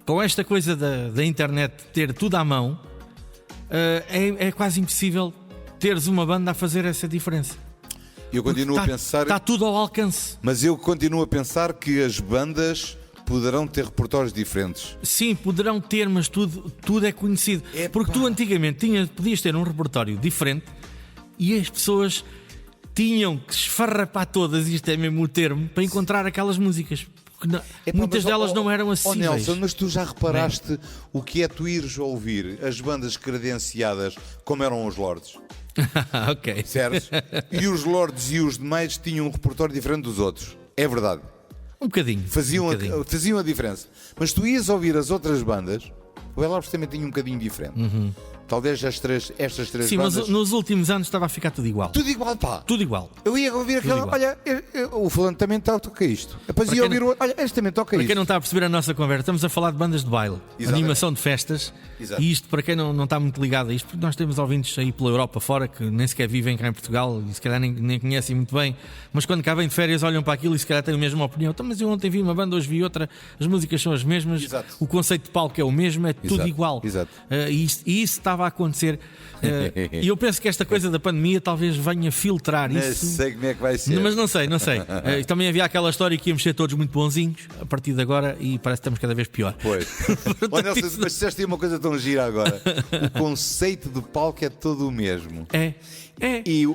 S2: com esta coisa da internet ter tudo à mão, é quase impossível teres uma banda a fazer essa diferença.
S3: Eu continuo a pensar.
S2: Está tudo ao alcance.
S3: Mas eu continuo a pensar que as bandas poderão ter repertórios diferentes.
S2: Sim, poderão ter, mas tudo é conhecido.
S3: Epá.
S2: Porque tu antigamente podias ter um repertório diferente e as pessoas tinham que esfarrapar todas, isto é mesmo o termo, para encontrar aquelas músicas. Porque muitas delas não eram acessíveis.
S3: Nelson, mas tu já reparaste o que é tu ires ouvir as bandas credenciadas como eram os Lords?
S2: Ok.
S3: Certo? E os Lords e os demais tinham um repertório diferente dos outros. É verdade.
S2: Um bocadinho.
S3: Faziam a diferença. Mas tu ias ouvir as outras bandas, o El Alves também tinha um bocadinho diferente. Talvez estas três
S2: Sim,
S3: bandas.
S2: mas nos últimos anos estava a ficar tudo igual.
S3: Tudo igual, pá.
S2: Tudo igual.
S3: Eu ia ouvir aquela.
S2: igual.
S3: Olha, o fulano também toca isto. Depois
S2: Para
S3: ia
S2: quem
S3: ouvir o outro. Olha, este também toca
S2: Para
S3: isto.
S2: quem não está a perceber a nossa conversa, estamos a falar de bandas de baile,
S3: Exatamente.
S2: animação de festas.
S3: Exato.
S2: E isto, para quem não está muito ligado a isto, porque nós temos ouvintes aí pela Europa fora que nem sequer vivem cá em Portugal e se calhar nem conhecem muito bem, mas quando cá vêm de férias olham para aquilo e se calhar têm a mesma opinião. Então, mas eu ontem vi uma banda, hoje vi outra, as músicas são as mesmas,
S3: Exato.
S2: o conceito de palco é o mesmo, é tudo
S3: Exato.
S2: igual.
S3: Exato.
S2: E isso estava a acontecer. E eu penso que esta coisa da pandemia talvez venha filtrar
S3: Não
S2: isso.
S3: sei como é que vai ser.
S2: Mas não sei. Também havia aquela história que íamos ser todos muito bonzinhos a partir de agora e parece que estamos cada vez pior.
S3: Pois. Olha, Nelson, mas disseste aí uma coisa tão gira agora. O conceito de palco é todo o mesmo.
S2: É.
S3: E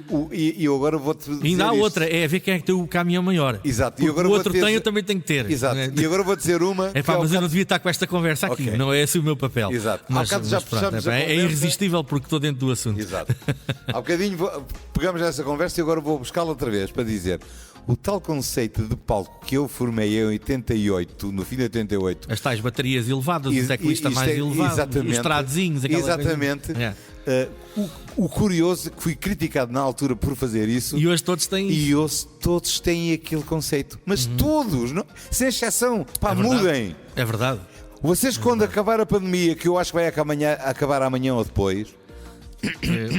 S3: eu agora vou-te dizer.
S2: E ainda há
S3: isto.
S2: outra, é ver quem é que tem o caminhão maior.
S3: Exato.
S2: Porque
S3: agora
S2: o
S3: vou
S2: outro
S3: ter-
S2: tem, eu também tenho que ter.
S3: Exato. E agora vou dizer uma.
S2: É pá,
S3: que
S2: mas
S3: ao
S2: eu não devia estar com esta conversa aqui,
S3: Ok.
S2: não é esse o meu papel.
S3: Exato. Há
S2: Mas,
S3: bocado já
S2: mas pronto,
S3: puxámos a
S2: é
S3: conversa.
S2: irresistível porque estou dentro do assunto.
S3: Exato. Há bocadinho pegamos essa conversa e agora vou buscá-la outra vez para dizer o tal conceito de palco que eu formei em 88, no fim de 88.
S2: As tais baterias elevadas, o
S3: E-
S2: teclista
S3: isto
S2: mais
S3: é-
S2: elevado,
S3: exatamente.
S2: os tradezinhos, aquela
S3: Exatamente.
S2: coisa. É.
S3: O curioso é que fui criticado na altura por fazer isso.
S2: E hoje todos têm isso.
S3: E hoje todos têm aquele conceito. Mas todos, não? Sem exceção. Pá,
S2: É verdade.
S3: mudem.
S2: É verdade.
S3: Vocês, quando acabar a pandemia, que eu acho que vai acabar amanhã ou depois,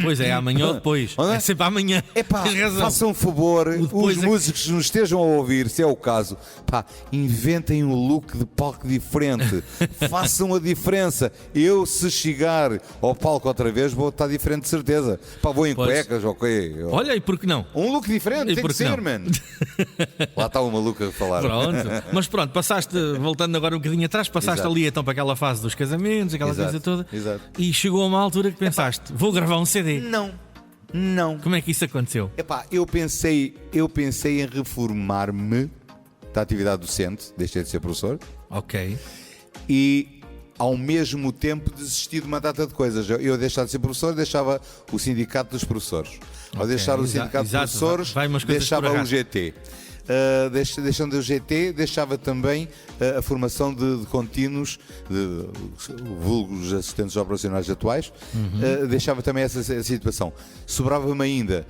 S2: Pois é, amanhã ou depois.
S3: Não é?
S2: É sempre amanhã.
S3: Epá,
S2: Tens razão.
S3: façam um favor,
S2: depois
S3: os
S2: é que-
S3: músicos que nos estejam a ouvir, se é o caso, pá, inventem um look de palco diferente. Façam a diferença. Eu, se chegar ao palco outra vez, vou estar diferente de certeza. Pá, vou em
S2: Pois.
S3: cuecas, ok.
S2: Olha, e por que não?
S3: Um look diferente,
S2: E
S3: tem
S2: por
S3: que
S2: que
S3: ser,
S2: não?
S3: mano. Lá está o maluco a falar.
S2: Pronto. Mas pronto, passaste, voltando agora um bocadinho atrás, passaste
S3: Exato.
S2: ali então para aquela fase dos casamentos, aquela
S3: Exato,
S2: coisa toda.
S3: exato.
S2: E chegou a uma altura que pensaste, vou gravar um CD.
S3: Não.
S2: Como é que isso aconteceu?
S3: Epá, eu pensei em reformar-me da atividade docente, deixei de ser professor,
S2: Ok.
S3: e ao mesmo tempo desistir de uma data de coisas. Eu deixava de ser professor, deixava o sindicato dos professores. Ao deixar o sindicato dos
S2: exato.
S3: professores,
S2: Vai umas coisas
S3: deixava
S2: por
S3: o
S2: arrasto.
S3: GT. Deixando o GT, deixava também a formação de contínuos, de vulgos assistentes operacionais atuais, deixava também essa situação. Sobrava-me ainda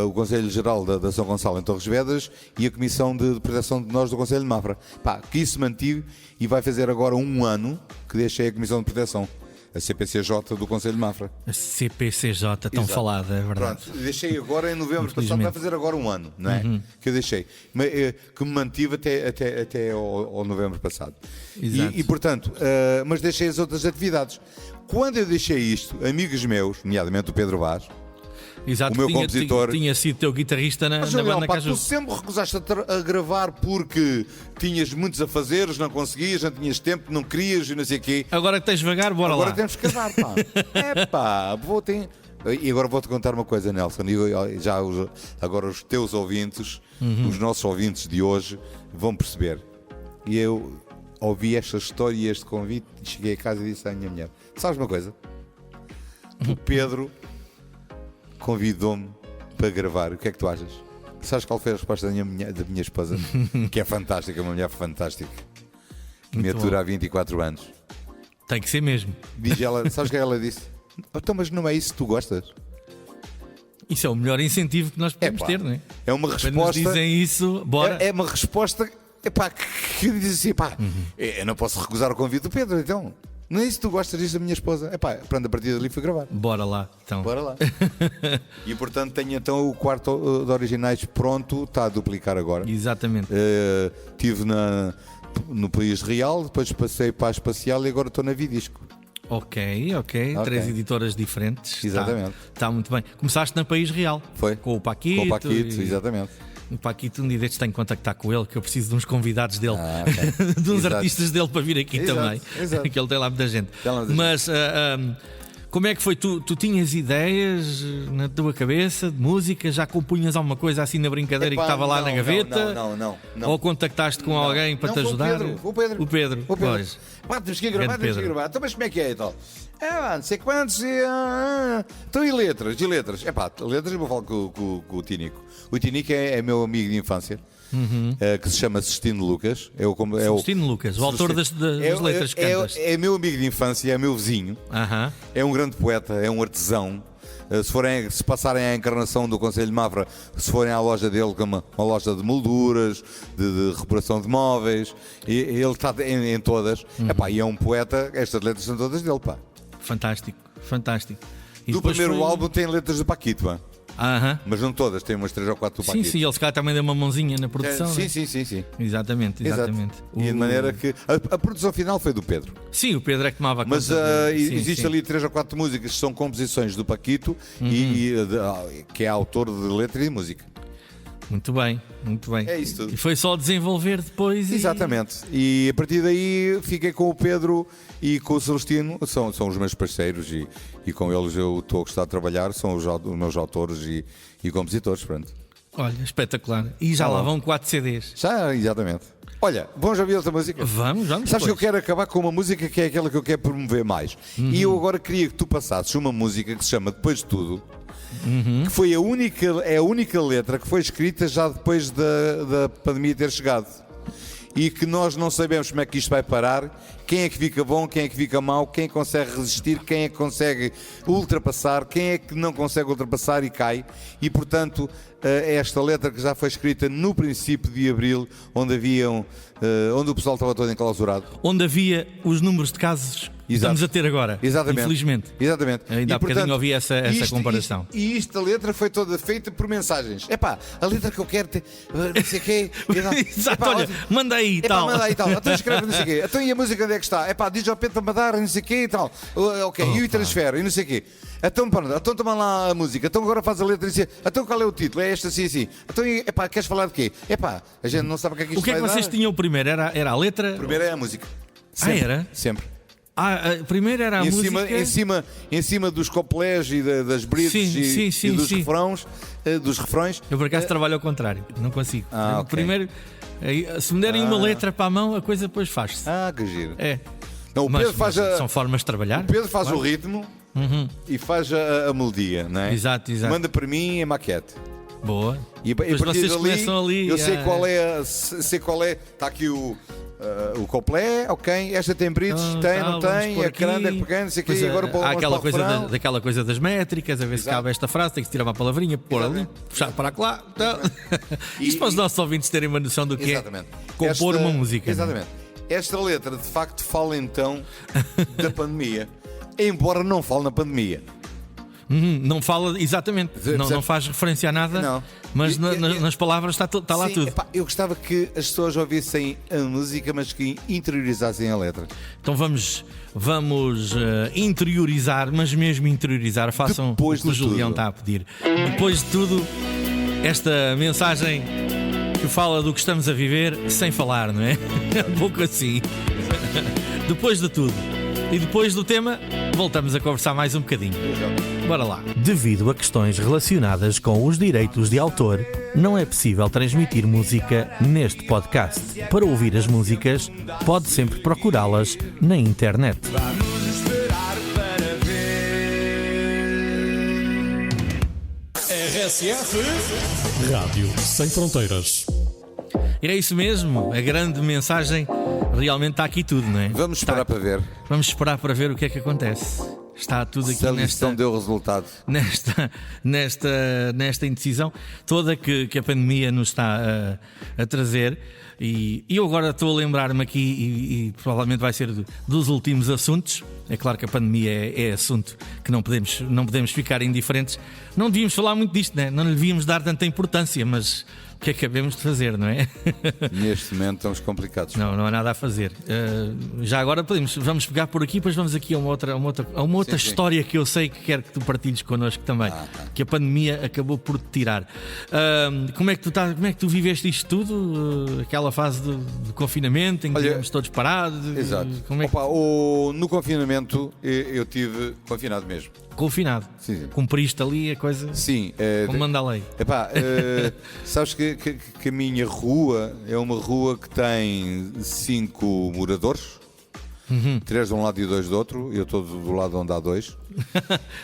S3: o Conselho Geral da São Gonçalo em Torres Vedras e a Comissão de Proteção de Nós do Conselho de Mafra. Pá, que isso mantive e vai fazer agora um ano que deixei a Comissão de Proteção, a CPCJ do Conselho de Mafra.
S2: A CPCJ, tão
S3: Exato.
S2: falada, é verdade.
S3: Pronto, deixei agora em novembro passado,
S2: Infelizmente.
S3: vai fazer agora um ano, não é? Que eu deixei, que me mantive até ao novembro passado.
S2: Exato.
S3: E portanto, mas deixei as outras atividades. Quando eu deixei isto, amigos meus, nomeadamente o Pedro Vaz,
S2: Exato,
S3: o meu
S2: tinha,
S3: compositor-
S2: tinha sido teu guitarrista na
S3: Julião,
S2: banda
S3: pá,
S2: Caju.
S3: tu sempre recusaste a gravar porque tinhas muitos afazeres, não conseguias, não tinhas tempo, não querias e não sei o quê.
S2: Agora que tens devagar, bora
S3: Agora
S2: lá.
S3: temos que gravar, pá. É pá, E agora vou-te contar uma coisa, Nelson. Agora os teus ouvintes, os nossos ouvintes de hoje, vão perceber. E eu ouvi esta história e este convite e cheguei a casa e disse à minha mulher: sabes uma coisa? O Pedro convidou-me para gravar. O que é que tu achas? Sabes qual foi a resposta da minha esposa? Que é fantástica, uma mulher fantástica. Que me
S2: Muito
S3: atura
S2: bom.
S3: há 24 anos.
S2: Tem que ser mesmo.
S3: Diz ela, sabes o que ela disse? Então, mas não é isso que tu gostas?
S2: Isso é o melhor incentivo que nós podemos
S3: Epá,
S2: ter, não é?
S3: É uma
S2: Quando nos
S3: resposta.
S2: dizem isso, bora.
S3: É uma resposta epá, que diz assim: pá, eu não posso recusar o convite do Pedro, então. Não é isso que tu gostas disso da minha esposa? Epá, pronto, a partir dali fui gravar.
S2: Bora lá, então.
S3: Bora lá. E portanto tenho então o quarto de originais pronto, está a duplicar agora.
S2: Exatamente.
S3: Estive no País Real, depois passei para a Espacial e agora estou na Vidisco.
S2: Ok.
S3: Ok.
S2: 3 editoras diferentes.
S3: Exatamente.
S2: Está muito bem. Começaste na País Real.
S3: Foi.
S2: Com o Paquito.
S3: Com o Paquito,
S2: e-
S3: exatamente.
S2: O Paquito, um dia destes tenho que contactar com ele, que eu preciso de uns convidados dele,
S3: ok.
S2: de uns
S3: Exato.
S2: artistas dele para vir aqui
S3: Exato,
S2: também.
S3: exato.
S2: Que ele tem lá muita gente.
S3: Tem lá muita
S2: Mas como é que foi? Tu tinhas ideias na tua cabeça de música? Já compunhas alguma coisa assim na brincadeira e que
S3: Epá,
S2: estava lá
S3: não,
S2: na gaveta?
S3: Não.
S2: Ou contactaste com alguém para
S3: Não,
S2: te
S3: foi o
S2: ajudar?
S3: Pedro, foi o Pedro.
S2: O Pedro.
S3: O Pedro.
S2: Pois.
S3: Pá, temos que gravar,
S2: Grande
S3: temos que
S2: Pedro.
S3: gravar. Então, mas como é que é e tal? Não sei quantos. Então, e letras? É pá, letras eu vou falar com o Tínico. O Tínico é meu amigo de infância, que se chama Celestino Lucas.
S2: Celestino Lucas, o autor das letras que cantas.
S3: É meu amigo de infância, é meu vizinho.
S2: Aham.
S3: É um grande poeta, é um artesão. Se passarem à encarnação do Conselho de Mafra, se forem à loja dele, que é uma loja de molduras, de reparação de móveis, ele está em todas. Epá, e é um poeta, estas letras são todas dele, pá.
S2: Fantástico. E
S3: Do
S2: depois
S3: primeiro
S2: foi-
S3: álbum tem letras do Paquito, pá.
S2: Aham.
S3: Mas não todas, tem umas 3 ou 4 do
S2: Sim,
S3: Paquito.
S2: sim, ele se calhar também deu uma mãozinha na produção. né?
S3: Sim.
S2: Exatamente.
S3: Exato. E de maneira que a produção final foi do Pedro.
S2: Sim, o Pedro é que tomava
S3: Mas
S2: conta. Sim,
S3: existe
S2: sim.
S3: ali 3 ou 4 músicas que são composições do Paquito que é autor de letra e de música.
S2: Muito bem.
S3: É isso tudo.
S2: E foi só desenvolver depois.
S3: Exatamente. E a partir daí fiquei com o Pedro e com o Celestino, são os meus parceiros e com eles eu estou a gostar de trabalhar, são os meus autores e compositores, pronto.
S2: Olha, espetacular. E já lá vão 4 CDs.
S3: Já, exatamente. Olha, vamos ouvir outra música?
S2: Vamos.
S3: Sabes que eu
S2: depois.
S3: quero acabar com uma música que é aquela que eu quero promover mais. E eu agora queria que tu passasses uma música que se chama Depois de Tudo, que foi a única letra que foi escrita já depois da pandemia ter chegado. E que nós não sabemos como é que isto vai parar, quem é que fica bom, quem é que fica mau, quem consegue resistir, quem é que consegue ultrapassar, quem é que não consegue ultrapassar e cai. E portanto, esta letra que já foi escrita no princípio de abril, onde o pessoal estava todo enclausurado.
S2: Onde havia os números de casos estamos a ter agora.
S3: Exatamente.
S2: Infelizmente.
S3: Exatamente.
S2: Ainda há bocadinho ouvi essa comparação.
S3: E isto, a letra foi toda feita por mensagens. Epá, a letra que eu quero ter, não sei o quê.
S2: Exato, olha, manda aí e tal.
S3: Manda aí e tal. Então escreve não sei o quê. Então e a música onde é que está? Epá, diz ao Pedro para mandar não sei o quê e tal. Ok, e o transfere e não sei o quê. Então pronto, então toma lá a música. Então agora faz a letra e diz, então qual é o título? É este assim, assim. Então, epá, queres falar de quê? Epá, a gente não sabe o que é que isto
S2: O que é que
S3: vai
S2: vocês
S3: dar.
S2: tinham primeiro? Era a letra?
S3: Primeiro é a música. Sempre,
S2: era?
S3: Sempre.
S2: Primeiro era a música.
S3: Em cima dos coplés e das bridges e dos refrões.
S2: Eu por acaso trabalho ao contrário, não consigo.
S3: Ok.
S2: Primeiro, se me derem uma letra para a mão, a coisa depois faz-se.
S3: Que giro.
S2: É.
S3: Não, o
S2: Mas
S3: Pedro faz
S2: são formas de trabalhar.
S3: O Pedro faz
S2: claro.
S3: o ritmo e faz a melodia, não é?
S2: Exato.
S3: Manda para mim a maquete.
S2: Boa.
S3: E a
S2: Depois
S3: partir
S2: vocês
S3: dali,
S2: começam ali.
S3: eu sei qual é. Está aqui o coplé, ok. Esta tem bridges, tem, não tem. É grande, é pequeno, não sei o quê. E agora
S2: há aquela coisa
S3: refrão.
S2: daquela coisa das métricas, a ver se cabe esta frase, tem que se tirar uma palavrinha, pôr ali, puxar para lá. Então... Isto para os nossos ouvintes terem uma noção do que é compor uma música.
S3: Exatamente. Esta letra, de facto, fala então da pandemia. Embora não fale na pandemia.
S2: Não fala, exatamente, não faz referência a nada,
S3: não.
S2: Mas nas palavras está lá tudo.
S3: Epá, eu gostava que as pessoas ouvissem a música, mas que interiorizassem a letra.
S2: Então vamos interiorizar, mas mesmo interiorizar, façam
S3: Depois
S2: o que o Julião está a pedir. Depois de tudo, esta mensagem que fala do que estamos a viver sem falar, não é? É um pouco assim. Depois de tudo. E depois do tema, voltamos a conversar mais um bocadinho. Bora lá.
S4: Devido a questões relacionadas com os direitos de autor, não é possível transmitir música neste podcast. Para ouvir as músicas, pode sempre procurá-las na internet.
S5: Vamos esperar para ver. RSF Rádio Sem Fronteiras.
S2: E é isso mesmo, a grande mensagem realmente está aqui tudo, não é?
S3: Vamos esperar para ver.
S2: Vamos esperar para ver o que é que acontece. Está tudo aqui
S3: Se a lição deu resultado.
S2: nesta indecisão toda que a pandemia nos está a trazer. E eu agora estou a lembrar-me aqui, e provavelmente vai ser dos últimos assuntos. É claro que a pandemia é assunto que não podemos ficar indiferentes. Não devíamos falar muito disto, né? Não lhe devíamos dar tanta importância, mas o que é que acabamos de fazer, não é?
S3: Neste momento estamos complicados.
S2: Não há nada a fazer. Já agora vamos pegar por aqui, depois vamos aqui a uma outra
S3: Sim.
S2: história que eu sei que quero que tu partilhes connosco também, que a pandemia acabou por te tirar. Como é que tu viveste isto tudo? Aquela fase de confinamento em que estivemos todos parados?
S3: Exato.
S2: Como é que...
S3: No confinamento eu tive confinado mesmo.
S2: Confinado.
S3: Sim.
S2: Cumpriste ali a coisa.
S3: Sim.
S2: Como manda a lei.
S3: Sabes que a minha rua é uma rua que tem 5 moradores, 3 de um lado e 2 do outro, eu estou do lado onde há 2,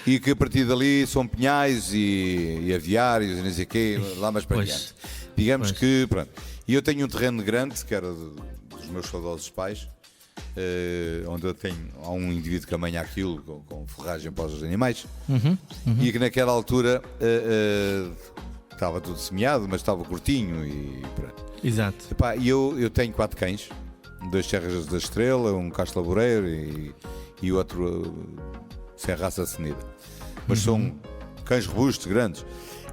S3: e que a partir dali são pinhais e aviários e não sei o quê, lá mais para diante. Digamos que, pronto. E eu tenho um terreno grande, que era dos meus saudosos pais, onde há um indivíduo que amanha aquilo com forragem para os animais, e que naquela altura estava tudo semeado, mas estava curtinho e pronto.
S2: Exato.
S3: Epá, e eu tenho 4 cães, 2 serras da Estrela, um Castro Laboreiro e outro sem raça definida, mas são cães robustos, grandes.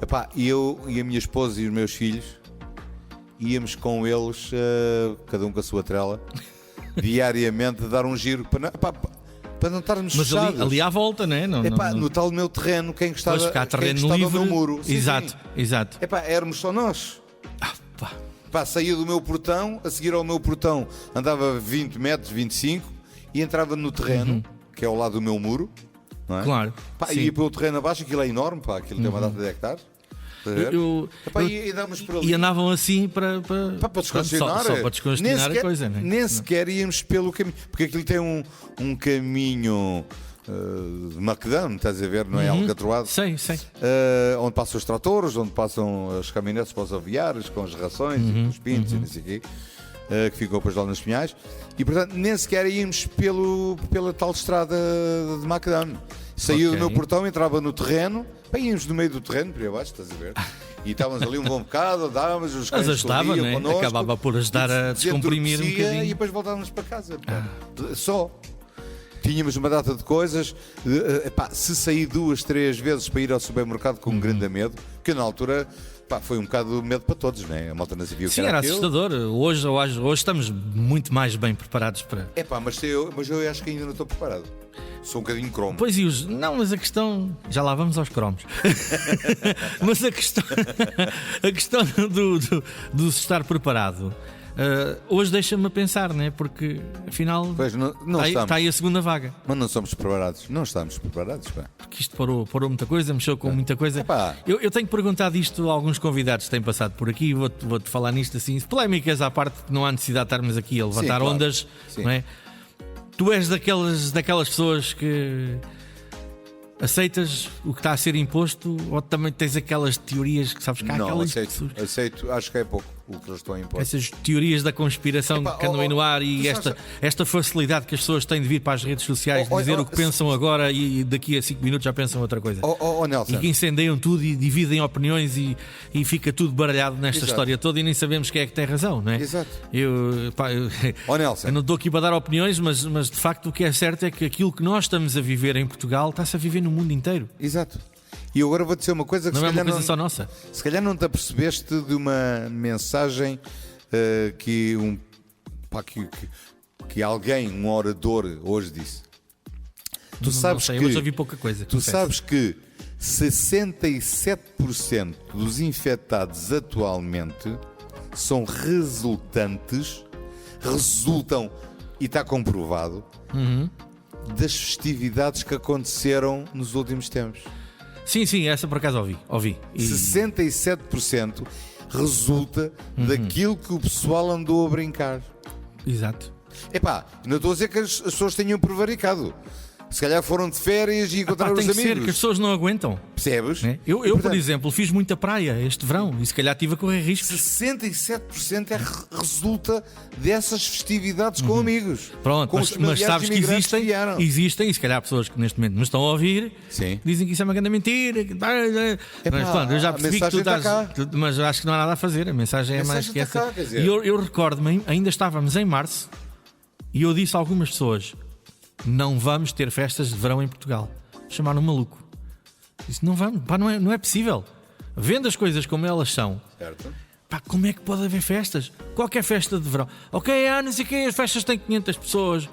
S3: Epá, e eu e a minha esposa e os meus filhos íamos com eles, cada um com a sua trela, diariamente dar um giro para não estarmos fechados.
S2: Mas ali à volta, não é?
S3: No tal meu terreno, quem gostava,
S2: ficar terreno
S3: quem
S2: livre,
S3: no meu muro.
S2: Exato.
S3: Epá, éramos só nós. Saía do meu portão, a seguir ao meu portão andava 20 metros, 25 e entrava no terreno, que é ao lado do meu muro, não é?
S2: Claro.
S3: Ia para o terreno abaixo, aquilo é enorme, aquilo tem uma data de hectares. E andávamos por ali.
S2: E andavam assim para
S3: descongestionar.
S2: Só para descongestionar a coisa, não é?
S3: Nem sequer íamos pelo caminho, porque aquilo tem um caminho de macadame, estás a ver, não é alcatroado?
S2: Sei.
S3: Onde passam os tratores, onde passam as caminhonetes para os aviários, com as rações e com os pintos e não sei o quê, que ficou depois lá nos pinhais. E portanto nem sequer íamos pela tal estrada de macadame. Saía do meu portão, entrava no terreno, íamos no meio do terreno, por aí abaixo, estás a ver? E estávamos ali um bom bocado, dávamos os cães,
S2: ajudava,
S3: corriam
S2: não é?
S3: connosco,
S2: Acabava por ajudar a descomprimir um bocadinho.
S3: E depois voltávamos para casa. Só. tínhamos uma data de coisas. Se saí 2, 3 vezes para ir ao supermercado com um grande medo, que na altura foi um bocado medo para todos, né? A malta não sabia o que
S2: Sim, era assustador. Hoje estamos muito mais bem preparados para.
S3: Mas eu acho que ainda não estou preparado. Sou um bocadinho cromo.
S2: Pois não, mas a questão. Já lá vamos aos cromos. Mas a questão do estar preparado. Hoje deixa-me a pensar, né? Porque afinal está aí a segunda vaga.
S3: Mas não somos preparados. Não estamos preparados.
S2: Porque isto parou muita coisa, mexeu com muita coisa. Eu tenho perguntado isto a alguns convidados que têm passado por aqui. Vou-te falar nisto assim. Polémicas à parte, que não há necessidade de estarmos aqui a levantar ondas. Sim. Não é? Tu és daquelas pessoas que aceitas o que está a ser imposto, ou também tens aquelas teorias que sabes que há aquelas
S3: aceito, acho que é pouco o que eles estão a impor.
S2: Essas teorias da conspiração que andam aí no ar e esta facilidade que as pessoas têm de vir para as redes sociais, dizer o que pensam agora e daqui a 5 minutos já pensam outra coisa.
S3: Nelson.
S2: E que incendeiam tudo e dividem opiniões e fica tudo baralhado nesta história toda e nem sabemos quem é que tem razão, não é?
S3: Exato.
S2: Nelson. Eu não estou aqui para dar opiniões, mas de facto o que é certo é que aquilo que nós estamos a viver em Portugal está-se a viver no mundo inteiro.
S3: Exato. E agora vou dizer uma coisa que
S2: não é uma coisa só nossa.
S3: Se calhar não te apercebeste de uma mensagem que alguém, um orador, hoje disse. Tu sabes que
S2: hoje ouvi pouca coisa.
S3: Tu sabes que 67% dos infectados atualmente resultam, e está comprovado, das festividades que aconteceram nos últimos tempos.
S2: Sim, essa por acaso ouvi.
S3: 67% resulta daquilo que o pessoal andou a brincar.
S2: Exato.
S3: Não estou a dizer que as pessoas tenham prevaricado. Se calhar foram de férias e encontraram os amigos.
S2: Tem que ser, que as pessoas não aguentam.
S3: Percebes?
S2: Eu por exemplo, fiz muita praia este verão e se calhar estive a correr riscos.
S3: 67% resulta dessas festividades com amigos.
S2: Pronto, mas sabes que existem, e se calhar pessoas que neste momento me estão a ouvir, dizem que isso é uma grande mentira. Mas pronto, eu já percebi que tu estás. Mas acho que não há nada a fazer, a mensagem é mais que essa. E eu recordo-me, ainda estávamos em março e eu disse a algumas pessoas: não vamos ter festas de verão em Portugal. Chamaram-me maluco. Disse: não vamos, não é possível. Vendo as coisas como elas são,
S3: certo.
S2: Como é que pode haver festas? Qualquer festa de verão. Não sei o que, as festas têm 500 pessoas.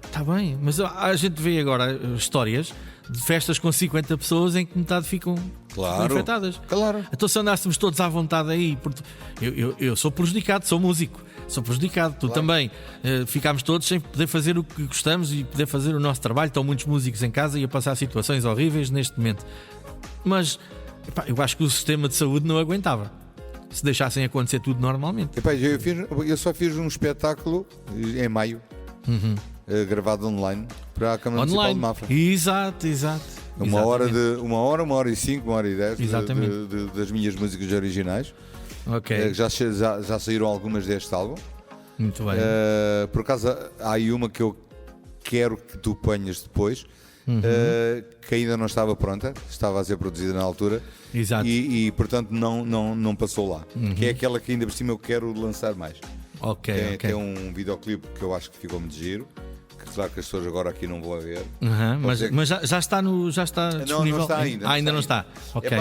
S2: Está bem, mas a gente vê agora histórias de festas com 50 pessoas em que metade ficam infectadas.
S3: Claro.
S2: Então se andássemos todos à vontade aí, eu sou prejudicado, sou músico. Sou prejudicado, tu também. Ficámos todos sem poder fazer o que gostamos e poder fazer o nosso trabalho. Estão muitos músicos em casa e a passar situações horríveis neste momento. Mas eu acho que o sistema de saúde não aguentava se deixassem acontecer tudo normalmente.
S3: Eu só fiz um espetáculo em maio, gravado online para a Câmara Municipal de Mafra.
S2: Exato.
S3: Uma hora e 5, 1h10 das minhas músicas originais.
S2: Okay.
S3: Já saíram algumas deste álbum.
S2: Muito bem.
S3: Por acaso há aí uma que eu quero que tu ponhas depois, que ainda não estava pronta, estava a ser produzida na altura.
S2: Exato.
S3: E portanto não passou lá. Que é aquela que ainda por cima eu quero lançar mais. Tem um videoclipe que eu acho que ficou muito giro. Claro que as pessoas agora aqui não vão a ver.
S2: Mas já está disponível?
S3: Não está ainda.
S2: Ainda não está. Okay.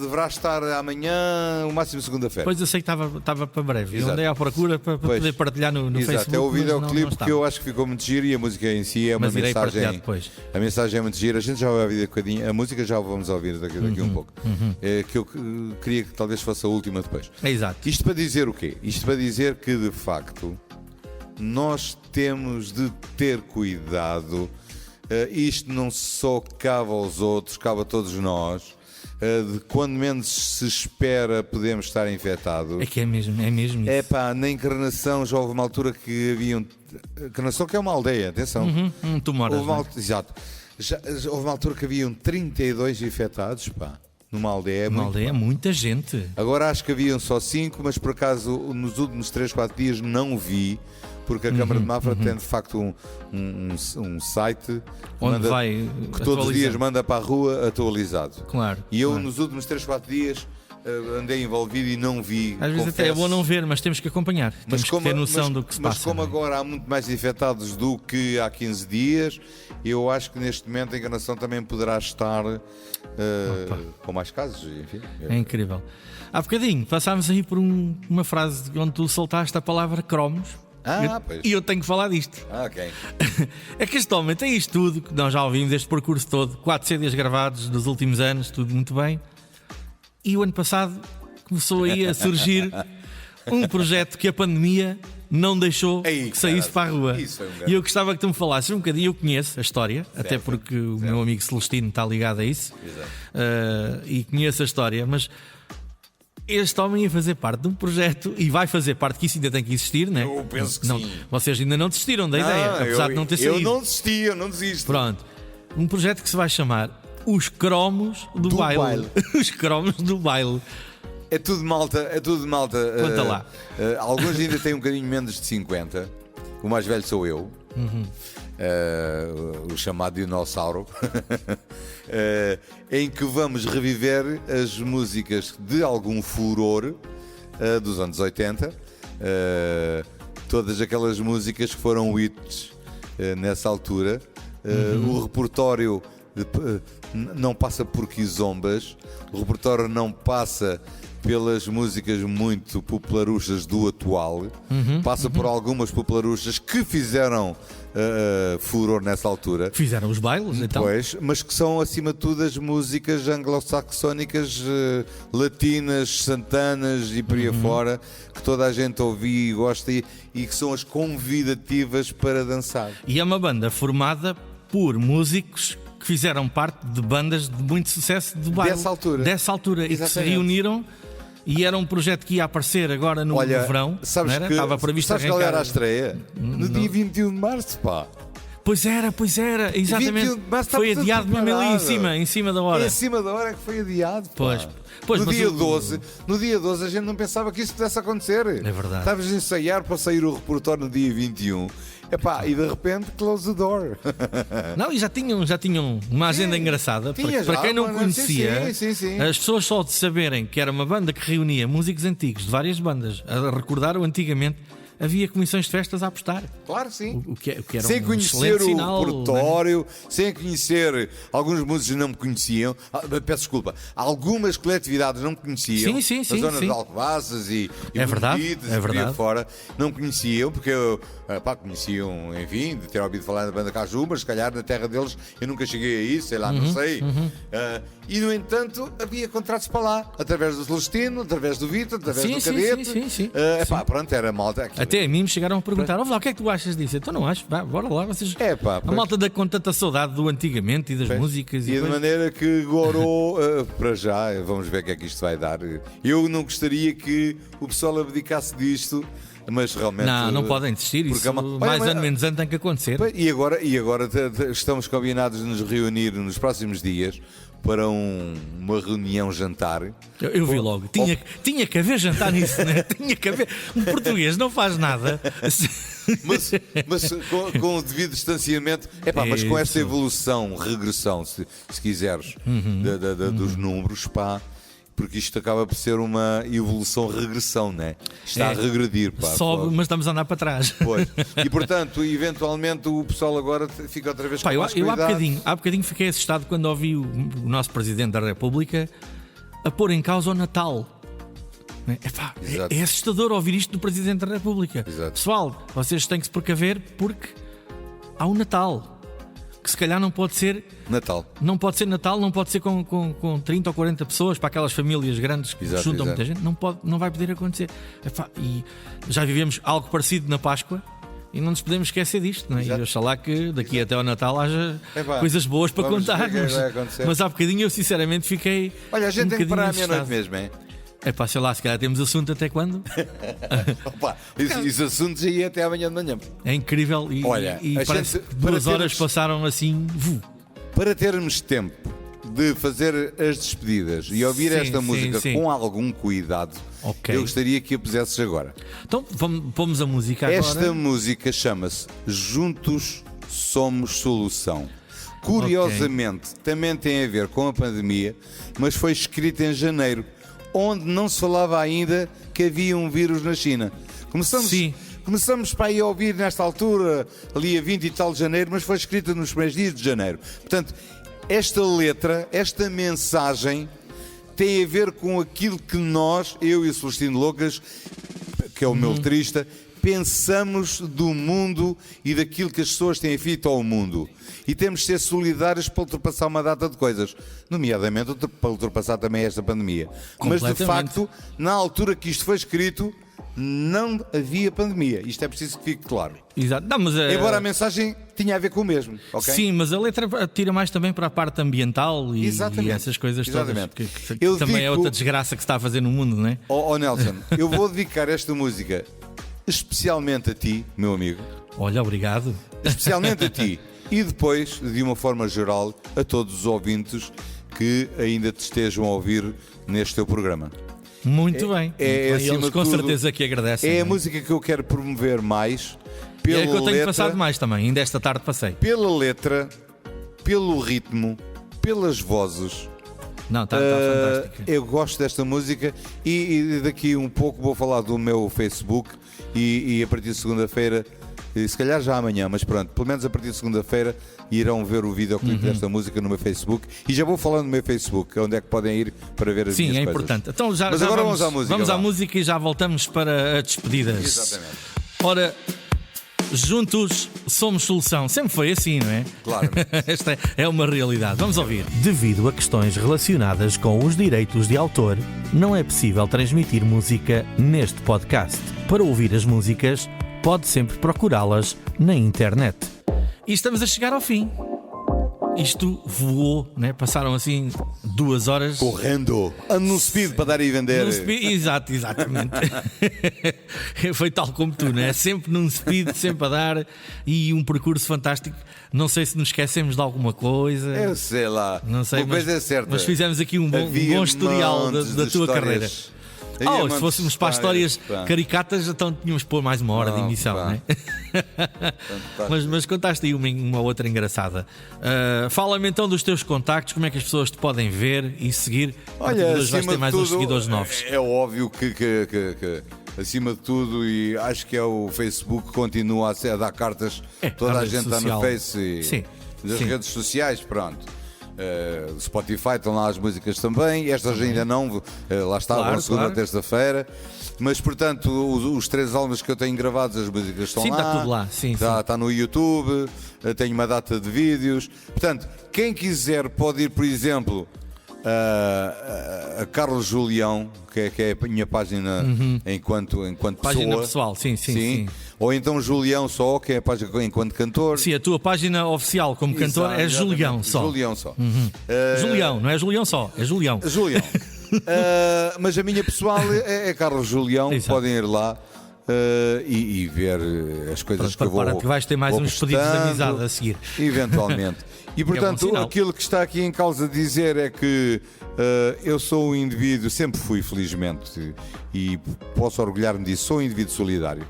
S3: Deverá estar amanhã, o máximo segunda-feira.
S2: Pois eu sei que estava para breve. Eu andei à procura para poder partilhar no Facebook.
S3: É o videoclipe que eu acho que ficou muito giro e a música em si é uma mensagem. A mensagem é muito gira. A gente já vai ouvir um bocadinho. A música já vamos ouvir daqui um pouco. Que eu queria que talvez fosse a última depois.
S2: Exato.
S3: Isto para dizer o quê? Isto para dizer que de facto nós temos de ter cuidado. Isto não só cabe aos outros, cabe a todos nós. De quando menos se espera podemos estar infectados.
S2: É que é mesmo isso.
S3: Na Encarnação já houve uma altura que havia Encarnação, que é uma aldeia, atenção.
S2: Tu moras,
S3: exato. Houve uma altura que haviam 32 infectados, numa aldeia.
S2: Muita gente.
S3: Agora acho que haviam só 5, mas por acaso nos últimos 3, 4 dias não vi. Porque a Câmara de Mafra tem de facto um site
S2: onde vai
S3: que todos os dias manda para a rua atualizado.
S2: Claro.
S3: E eu nos últimos 3, 4 dias andei envolvido e não vi.
S2: Às vezes até é bom não ver, mas temos que acompanhar. Temos que ter noção do que se passa.
S3: Mas como agora há muito mais infectados do que há 15 dias, eu acho que neste momento a Encarnação também poderá estar com mais casos, enfim.
S2: É incrível. Há bocadinho passámos aí por uma frase onde tu soltaste a palavra cromos.
S3: Pois.
S2: E eu tenho que falar disto.
S3: Ok.
S2: É que este homem tem isto tudo, que nós já ouvimos, este percurso todo, 4 CDs gravados nos últimos anos, tudo muito bem. E o ano passado começou aí a surgir um projeto que a pandemia não deixou que saísse para a rua. E eu gostava que tu me falasses um bocadinho. Eu conheço a história, até porque o meu amigo Celestino está ligado a isso. E conheço a história, mas este homem ia fazer parte de um projeto e vai fazer parte, que isso ainda tem que existir, né?
S3: Eu penso que
S2: não,
S3: sim.
S2: Vocês ainda não desistiram da ideia, apesar de não ter saído.
S3: Eu não desisti, eu não desisto.
S2: Pronto. Um projeto que se vai chamar Os Cromos do Baile. Os Cromos do Baile.
S3: É tudo malta,
S2: Conta lá.
S3: Alguns ainda têm um bocadinho menos de 50. O mais velho sou eu. O chamado dinossauro. Em que vamos reviver as músicas de algum furor dos anos 80. Todas aquelas músicas que foram hits nessa altura. O repertório não passa por quizombas. O repertório não passa pelas músicas muito popularuchas do atual. Passa por algumas popularuchas que fizeram furor nessa altura.
S2: Fizeram os bailes, então.
S3: Pois, mas que são acima de tudo as músicas anglo-saxónicas, latinas, santanas e por aí afora, que toda a gente ouve e gosta e que são as convidativas para dançar.
S2: E é uma banda formada por músicos que fizeram parte de bandas de muito sucesso de baile. Dessa altura. E que se reuniram. E era um projeto que ia aparecer agora no verão.
S3: Sabes que
S2: estava previsto
S3: sabes qual era a estreia? No dia 21 de março, pá.
S2: Pois era, exatamente. Foi adiado mesmo ali em cima da hora.
S3: Em cima da hora é que foi adiado, pá.
S2: Pois,
S3: no dia 12 a gente não pensava que isso pudesse acontecer.
S2: É verdade.
S3: Estavas a ensaiar para sair o repertório no dia 21. Epá, e de repente close the door.
S2: Não, e já tinham uma agenda engraçada. Para quem não conhecia,
S3: sim.
S2: As pessoas só de saberem que era uma banda que reunia músicos antigos de várias bandas, a recordar o antigamente, havia comissões de festas a apostar.
S3: Claro, sim.
S2: O que era
S3: sem conhecer o repertório, sem conhecer. Alguns músicos não me conheciam. Peço desculpa. Algumas coletividades não me conheciam.
S2: Sim.
S3: A zona de Alcobaças e
S2: é verdade.
S3: Fora, não me conheciam, porque conheciam, enfim, de ter ouvido falar da banda Caju, mas se calhar na terra deles eu nunca cheguei a isso, sei lá, não sei. E no entanto havia contratos para lá, através do Celestino, através do Vitor, através do Cadete.
S2: Sim.
S3: Pronto, era malta.
S2: Até a mim me chegaram a perguntar: olha lá, o que é que tu achas disso? Então não acho, bora lá, vocês. A malta da com tanta saudade do antigamente e das músicas.
S3: E de maneira que gorou, para já, vamos ver o que é que isto vai dar. Eu não gostaria que o pessoal abdicasse disto. Mas realmente.
S2: Não podem desistir. Isso mais ano menos ano tem que acontecer.
S3: E agora estamos combinados de nos reunir nos próximos dias para uma reunião jantar.
S2: Eu vi logo. Tinha que haver jantar nisso, né? Tinha que haver. Um português não faz nada.
S3: Mas com o devido distanciamento. Mas com esta evolução, regressão, se quiseres, dos números, porque isto acaba por ser uma evolução-regressão, né? Está a regredir,
S2: Sobe, mas estamos a andar para trás.
S3: Pois. E portanto, eventualmente o pessoal agora fica outra vez com mais cuidado.
S2: Há bocadinho fiquei assustado quando ouvi o nosso Presidente da República a pôr em causa o Natal. É assustador ouvir isto do Presidente da República.
S3: Exato.
S2: Pessoal, vocês têm que se precaver porque há o Natal. Que se calhar não pode ser Natal, não pode ser com 30 ou 40 pessoas para aquelas famílias grandes que juntam muita gente, não vai poder acontecer. E já vivemos algo parecido na Páscoa e não nos podemos esquecer disto, não é? E oxalá que daqui até ao Natal haja coisas boas para contar. Mas há bocadinho eu sinceramente fiquei.
S3: Olha, a gente tem que parar à meia-noite mesmo, é?
S2: Sei lá, se calhar temos assunto até quando?
S3: Esses assuntos aí até amanhã de manhã.
S2: É incrível e parece que 2 horas passaram assim.
S3: Para termos tempo de fazer as despedidas e ouvir esta música com algum cuidado, eu gostaria que a pusesses agora.
S2: Então vamos a música agora.
S3: Esta música chama-se Juntos Somos Solução. Curiosamente, também tem a ver com a pandemia, mas foi escrita em janeiro. onde não se falava ainda que havia um vírus na China. Começamos para aí a ouvir nesta altura, ali a 20 e tal de janeiro, mas foi escrita nos primeiros dias de janeiro. Portanto, esta letra, esta mensagem, tem a ver com aquilo que nós, eu e o Celestino Lucas, que é o meu letrista, pensamos do mundo e daquilo que as pessoas têm feito ao mundo. E temos de ser solidários para ultrapassar uma data de coisas, nomeadamente para ultrapassar também esta pandemia. Mas, de facto, na altura que isto foi escrito, não havia pandemia. Isto é preciso que fique claro.
S2: Exato. Não, mas,
S3: embora a mensagem tinha a ver com o mesmo. Okay?
S2: Sim, mas a letra tira mais também para a parte ambiental e essas coisas todas. Que também é outra desgraça que se está a fazer no mundo, não é?
S3: Oh Nelson, eu vou dedicar esta música especialmente a ti, meu amigo.
S2: Olha, obrigado.
S3: Especialmente a ti. E depois, de uma forma geral, a todos os ouvintes que ainda te estejam a ouvir neste teu programa.
S2: Muito bem. Eles com certeza que agradecem.
S3: É a música que eu quero promover mais. Pela
S2: é que eu tenho
S3: letra,
S2: passado mais também. Ainda esta tarde passei.
S3: Pela letra, pelo ritmo, pelas vozes.
S2: Não, está fantástico.
S3: Eu gosto desta música e daqui um pouco vou falar do meu Facebook e a partir de segunda-feira, se calhar já amanhã, mas pronto, pelo menos a partir de segunda-feira irão ver o videoclipe desta música no meu Facebook e já vou falando no meu Facebook, onde é que podem ir para ver as minhas coisas. Sim, é
S2: importante. Então,
S3: mas agora vamos à música.
S2: Vamos à música e já voltamos para as despedidas.
S3: Exatamente.
S2: Ora, juntos somos solução. Sempre foi assim, não é?
S3: Claro.
S2: Esta é uma realidade. Vamos ouvir.
S4: Devido a questões relacionadas com os direitos de autor, não é possível transmitir música neste podcast. Para ouvir as músicas, pode sempre procurá-las na internet.
S2: E estamos a chegar ao fim. Isto voou, né? Passaram assim 2 horas.
S3: Correndo. No speed para dar e vender.
S2: Exatamente. Foi tal como tu, né? Sempre num speed, sempre a dar e um percurso fantástico. Não sei se nos esquecemos de alguma coisa.
S3: Eu sei lá.
S2: Não sei,
S3: uma coisa é certa.
S2: Mas fizemos aqui um bom historial da tua carreira. Se fôssemos para as histórias caricatas, então tínhamos de pôr mais 1 hora de emissão, não é? mas contaste aí uma outra engraçada. Fala-me então dos teus contactos, como é que as pessoas te podem ver e seguir.
S3: Olha,
S2: hoje vais ter mais uns seguidores novos.
S3: É óbvio que acima de tudo, e acho que é o Facebook que continua a dar cartas. Toda a gente está no Face e das redes sociais, pronto. Spotify, estão lá as músicas também. Estas ainda não, lá está, claro, segunda, terça-feira. Mas portanto, os 3 álbuns que eu tenho gravados, as músicas estão lá.
S2: Está tudo lá.
S3: Está no YouTube, tenho uma data de vídeos. Portanto, quem quiser pode ir, por exemplo, a Carlos Julião, que é a minha página enquanto
S2: página pessoal, sim.
S3: Ou então Julião só, que é a página enquanto cantor.
S2: Sim, a tua página oficial como cantor é Julião só.
S3: Julião só.
S2: Julião, não é Julião só, é Julião.
S3: Mas a minha pessoal é Carlos Julião.
S2: Exato.
S3: Podem ir lá e ver as coisas que eu vou.
S2: Que vais ter mais uns pedidos de amizade a seguir.
S3: Eventualmente. E portanto, aquilo que está aqui em causa dizer é que eu sou um indivíduo, sempre fui, felizmente, e posso orgulhar-me disso, sou um indivíduo solidário.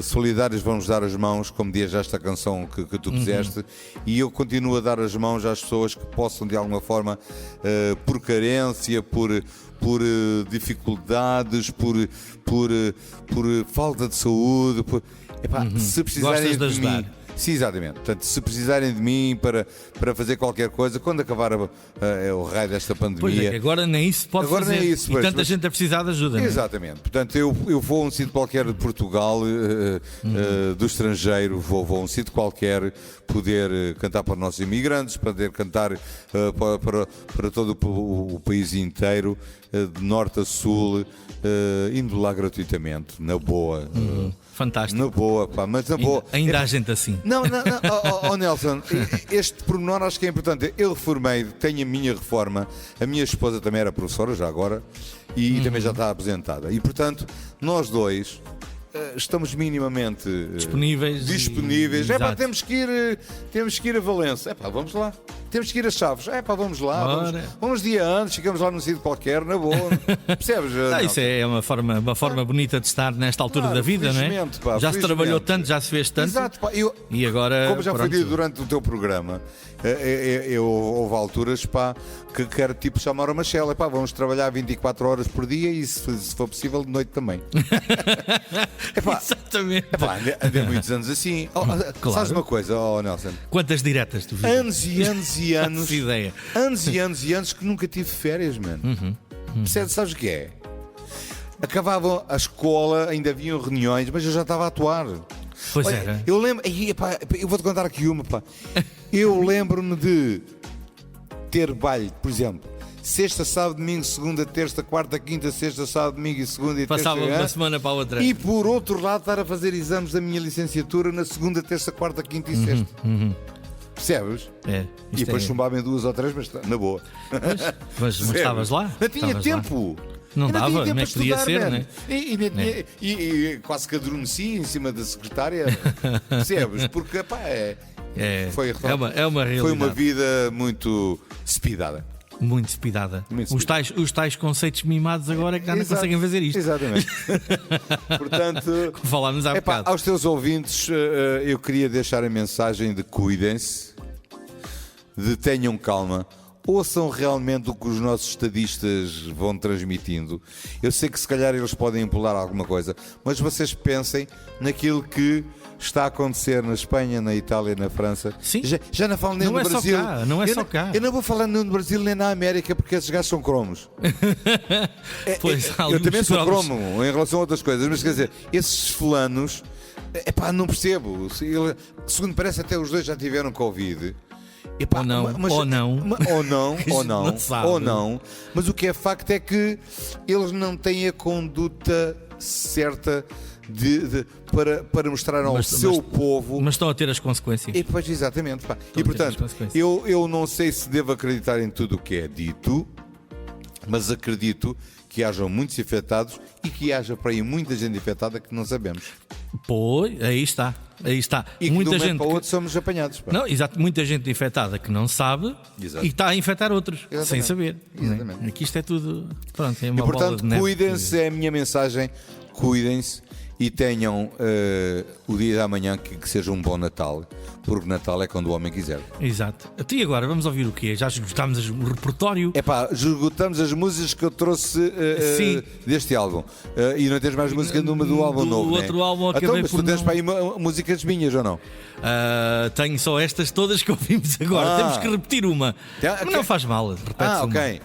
S3: Solidários vão-nos dar as mãos, como diz esta canção que tu puseste, e eu continuo a dar as mãos às pessoas que possam de alguma forma, por carência, por dificuldades, por falta de saúde, se precisarem de mim. Sim, exatamente. Portanto, se precisarem de mim para fazer qualquer coisa, quando acabar o raio desta pandemia.
S2: Pois é, agora nem isso pode fazer. Nem isso, e tanta gente a precisar de ajuda.
S3: Exatamente. Portanto, eu vou a um sítio qualquer de Portugal, do estrangeiro, vou a um sítio qualquer, poder cantar para os nossos imigrantes, poder cantar para todo o país inteiro, de norte a sul, indo lá gratuitamente, na boa.
S2: Fantástico.
S3: Na boa, pá, mas na boa.
S2: Ainda há gente assim.
S3: Não, Nelson, este pormenor acho que é importante. Eu reformei, tenho a minha reforma, a minha esposa também era professora já agora e também já está aposentada. E portanto, nós dois estamos minimamente
S2: disponíveis.
S3: Temos que ir a Valença. Vamos lá. temos que ir a Chaves. Vamos lá,
S2: Ora.
S3: vamos dia antes, ficamos lá num sítio qualquer, na boa. Percebes?
S2: Isso é uma forma bonita de estar nesta altura da vida, não é?
S3: felizmente, pá,
S2: Já se trabalhou
S3: felizmente.
S2: tanto, já se fez tanto.
S3: Exato, pá,
S2: E agora,
S3: como já foi
S2: pronto.
S3: dito durante o teu programa, houve alturas, pá, que era tipo chamar uma Shell, pá, vamos trabalhar 24 horas por dia e se for possível de noite também.
S2: Exatamente.
S3: Andei muitos anos assim.
S2: Claro.
S3: Sabes uma coisa, Nelson?
S2: Quantas diretas tu fizeste?
S3: Anos e anos e anos.
S2: Fazes ideia.
S3: Anos e anos e anos que nunca tive férias, mano. Percebes? Sabes o que é? Acabava a escola, ainda haviam reuniões, mas eu já estava a atuar.
S2: Pois
S3: Olha,
S2: era.
S3: eu lembro, eu vou-te contar aqui uma, pá. Eu lembro-me de ter baile, por exemplo, sexta, sábado, domingo, segunda, terça, quarta, quinta, sexta, sábado, domingo e segunda e
S2: Passava
S3: terça.
S2: uma semana para a outra.
S3: E por outro lado, estar a fazer exames da minha licenciatura na segunda, terça, quarta, quinta e sexta. Percebes?
S2: É,
S3: E
S2: isto
S3: depois
S2: é-
S3: chumbava em 2 ou 3, mas na boa.
S2: Mas estavas lá?
S3: Não tinha
S2: Estavas lá.
S3: tempo.
S2: Não
S3: Eu
S2: dava,
S3: tinha tempo
S2: como é
S3: para
S2: que podia
S3: estudar,
S2: ser,
S3: man.
S2: né?
S3: E quase que adormeci em cima da secretária. Percebes? Porque, pá, foi
S2: uma realidade.
S3: Foi uma vida muito cepidada.
S2: Muito despidada.
S3: Muito
S2: Os tais conceitos mimados agora que já não
S3: Exato.
S2: conseguem fazer isto.
S3: Exatamente. Portanto,
S2: Falámos há bocado.
S3: aos teus ouvintes, eu queria deixar a mensagem de cuidem-se, de tenham calma, ouçam realmente o que os nossos estadistas vão transmitindo. Eu sei que se calhar eles podem empolar alguma coisa, mas vocês pensem naquilo que está a acontecer na Espanha, na Itália, na França.
S2: Sim.
S3: Já não falo nem
S2: Não
S3: no
S2: é só
S3: Brasil.
S2: cá, não é
S3: eu
S2: só cá.
S3: Eu não vou falar nem no Brasil nem na América porque esses gajos são cromos.
S2: Pois,
S3: Eu
S2: alguns
S3: também sou
S2: cromos.
S3: cromo em relação a outras coisas, mas quer dizer, esses fulanos, não percebo. Segundo parece, até os dois já tiveram Covid. Epá,
S2: Ou não, ou não.
S3: Ou não. Mas o que é facto é que eles não têm a conduta certa para mostrar ao seu povo.
S2: Mas estão a ter as consequências.
S3: E pois, exatamente. Pá. E
S2: a ter as
S3: portanto,
S2: consequências.
S3: eu não sei se devo acreditar em tudo o que é dito, mas acredito que hajam muitos infectados e que haja para aí muita gente infectada que não sabemos.
S2: Pois, aí está. Aí está.
S3: E que
S2: Muita
S3: de um momento
S2: gente.
S3: para o outro somos apanhados. Pá.
S2: Não, exato, muita gente infectada que não sabe
S3: Exato.
S2: e está a infectar outros
S3: Exatamente.
S2: sem saber.
S3: Exatamente.
S2: Aqui isto é tudo. Pronto, é uma
S3: E
S2: bola
S3: portanto,
S2: de neve.
S3: cuidem-se, é a minha mensagem, cuidem-se e tenham o dia da manhã que seja um bom Natal, porque Natal é quando o homem quiser.
S2: Exato. Até e agora, vamos ouvir o quê? Já esgotámos o repertório.
S3: Esgotamos as músicas que eu trouxe
S2: Sim.
S3: deste álbum. E não tens mais música do álbum
S2: Do
S3: novo,
S2: outro
S3: né?
S2: álbum acabei
S3: então, mas
S2: por
S3: tu tens
S2: não-
S3: para aí músicas minhas ou não?
S2: Tenho só estas todas que ouvimos agora.
S3: Ah.
S2: Temos que repetir uma.
S3: Tá,
S2: Mas
S3: ok.
S2: não faz mal. Repete-se uma.
S3: Ok.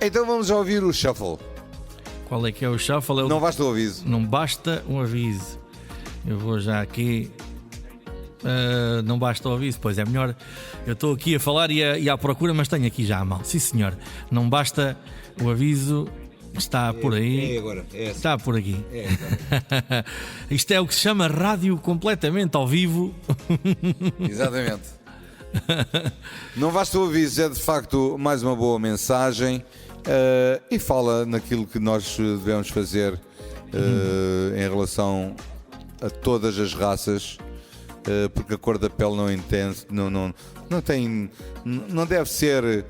S3: Então vamos ouvir o Shuffle.
S2: Qual é que é o shuffle? É o...
S3: Não basta o aviso.
S2: Não basta um aviso. Eu vou já aqui. Não basta o aviso, pois é melhor. Eu estou aqui a falar e à procura, mas tenho aqui já a mão. Sim, senhor. Não basta o aviso. Está por aí.
S3: agora.
S2: Está por aqui. Isto é o que se chama rádio completamente ao vivo.
S3: Exatamente. Não basta o aviso, é de facto mais uma boa mensagem e fala naquilo que nós devemos fazer em relação a todas as raças, porque a cor da pele não deve ser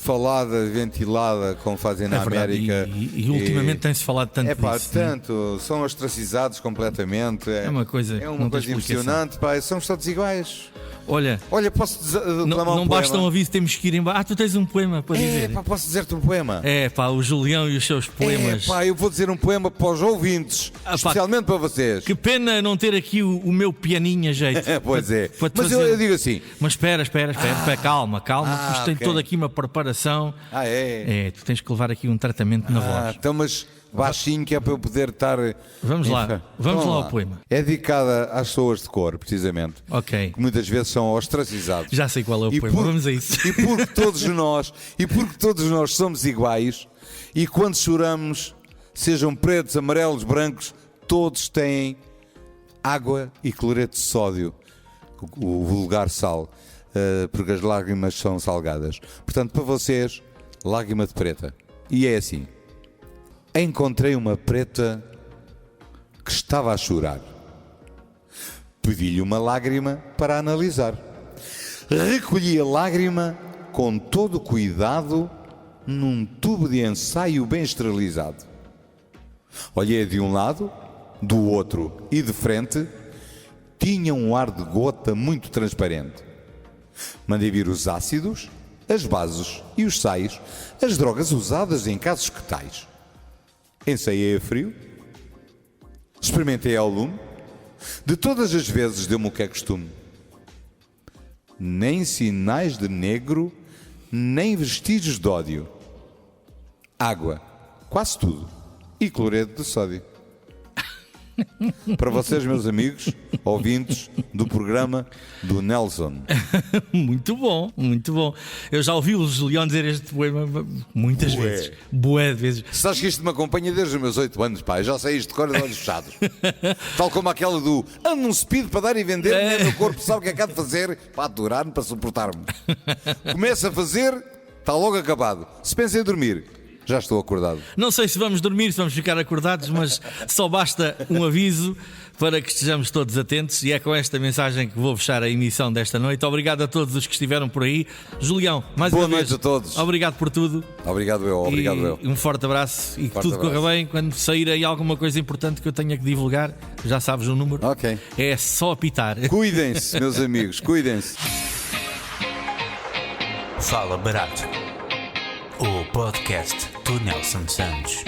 S3: falada, ventilada como fazem na
S2: É verdade.
S3: América.
S2: E ultimamente tem-se falado tanto disso. né?
S3: Tanto, são ostracizados completamente.
S2: É uma coisa que
S3: é
S2: não
S3: uma
S2: tem
S3: coisa
S2: explicação.
S3: impressionante, pá, somos todos iguais.
S2: Olha,
S3: Olha, posso declamar
S2: não
S3: um
S2: basta um
S3: poema?
S2: aviso, temos que ir embora. Tu tens um poema para dizer.
S3: Pá, posso dizer-te um poema?
S2: É pá, o Julião e os seus poemas.
S3: Pá, eu vou dizer um poema para os ouvintes,
S2: pá,
S3: especialmente para vocês.
S2: Que pena não ter aqui o meu pianinho a jeito.
S3: Pois é.
S2: Para te
S3: Mas
S2: fazer-
S3: eu digo assim.
S2: Mas espera, calma, que isto tem
S3: ok.
S2: toda aqui uma preparação.
S3: É.
S2: Tu tens que levar aqui um tratamento na voz.
S3: Então, mas baixinho que é para eu poder estar.
S2: Vamos lá,
S3: Então,
S2: vamos lá ao poema.
S3: É dedicada às pessoas de cor, precisamente.
S2: Ok,
S3: Que muitas vezes são ostracizados.
S2: já sei qual é o
S3: E
S2: poema,
S3: por-
S2: vamos a isso.
S3: E porque todos nós somos iguais, e quando choramos, sejam pretos, amarelos, brancos, todos têm água e cloreto de sódio, o vulgar sal, porque as lágrimas são salgadas. Portanto, para vocês, lágrima de preta. E é assim: encontrei uma preta que estava a chorar. Pedi-lhe uma lágrima para analisar. Recolhi a lágrima com todo cuidado num tubo de ensaio bem esterilizado. Olhei de um lado, do outro e de frente. Tinha um ar de gota muito transparente. Mandei vir os ácidos, as bases e os sais, as drogas usadas em casos que tais. Ensaiei a frio, experimentei ao lume, de todas as vezes deu-me o que é costume. Nem sinais de negro, nem vestígios de ódio. Água, quase tudo, e cloreto de sódio. Para vocês, meus amigos, ouvintes do programa do Nelson.
S2: Muito bom, muito bom. Eu já ouvi o Julião dizer este poema muitas vezes. Bué de vezes.
S3: Sabes que isto me acompanha desde os meus 8 anos, pá. Eu já sei isto de cor de olhos fechados. Tal como aquela do ando num speed para dar e vender, nem o meu corpo sabe o que é que há de fazer para aturar-me, para suportar-me. Começa a fazer, está logo acabado. Se pensa em dormir, já estou acordado.
S2: Não sei se vamos dormir, se vamos ficar acordados, mas só basta um aviso para que estejamos todos atentos. E é com esta mensagem que vou fechar a emissão desta noite. Obrigado a todos os que estiveram por aí. Julião, mais
S3: Boa
S2: uma vez,
S3: noite a todos.
S2: obrigado por tudo.
S3: Obrigado eu.
S2: E um forte abraço e que
S3: Forte
S2: tudo corra
S3: abraço.
S2: bem. Quando sair aí alguma coisa importante que eu tenha que divulgar, já sabes o número.
S3: Ok.
S2: É só apitar.
S3: Cuidem-se, meus amigos, cuidem-se.
S1: Fala Barato, o podcast do Nelson Santos.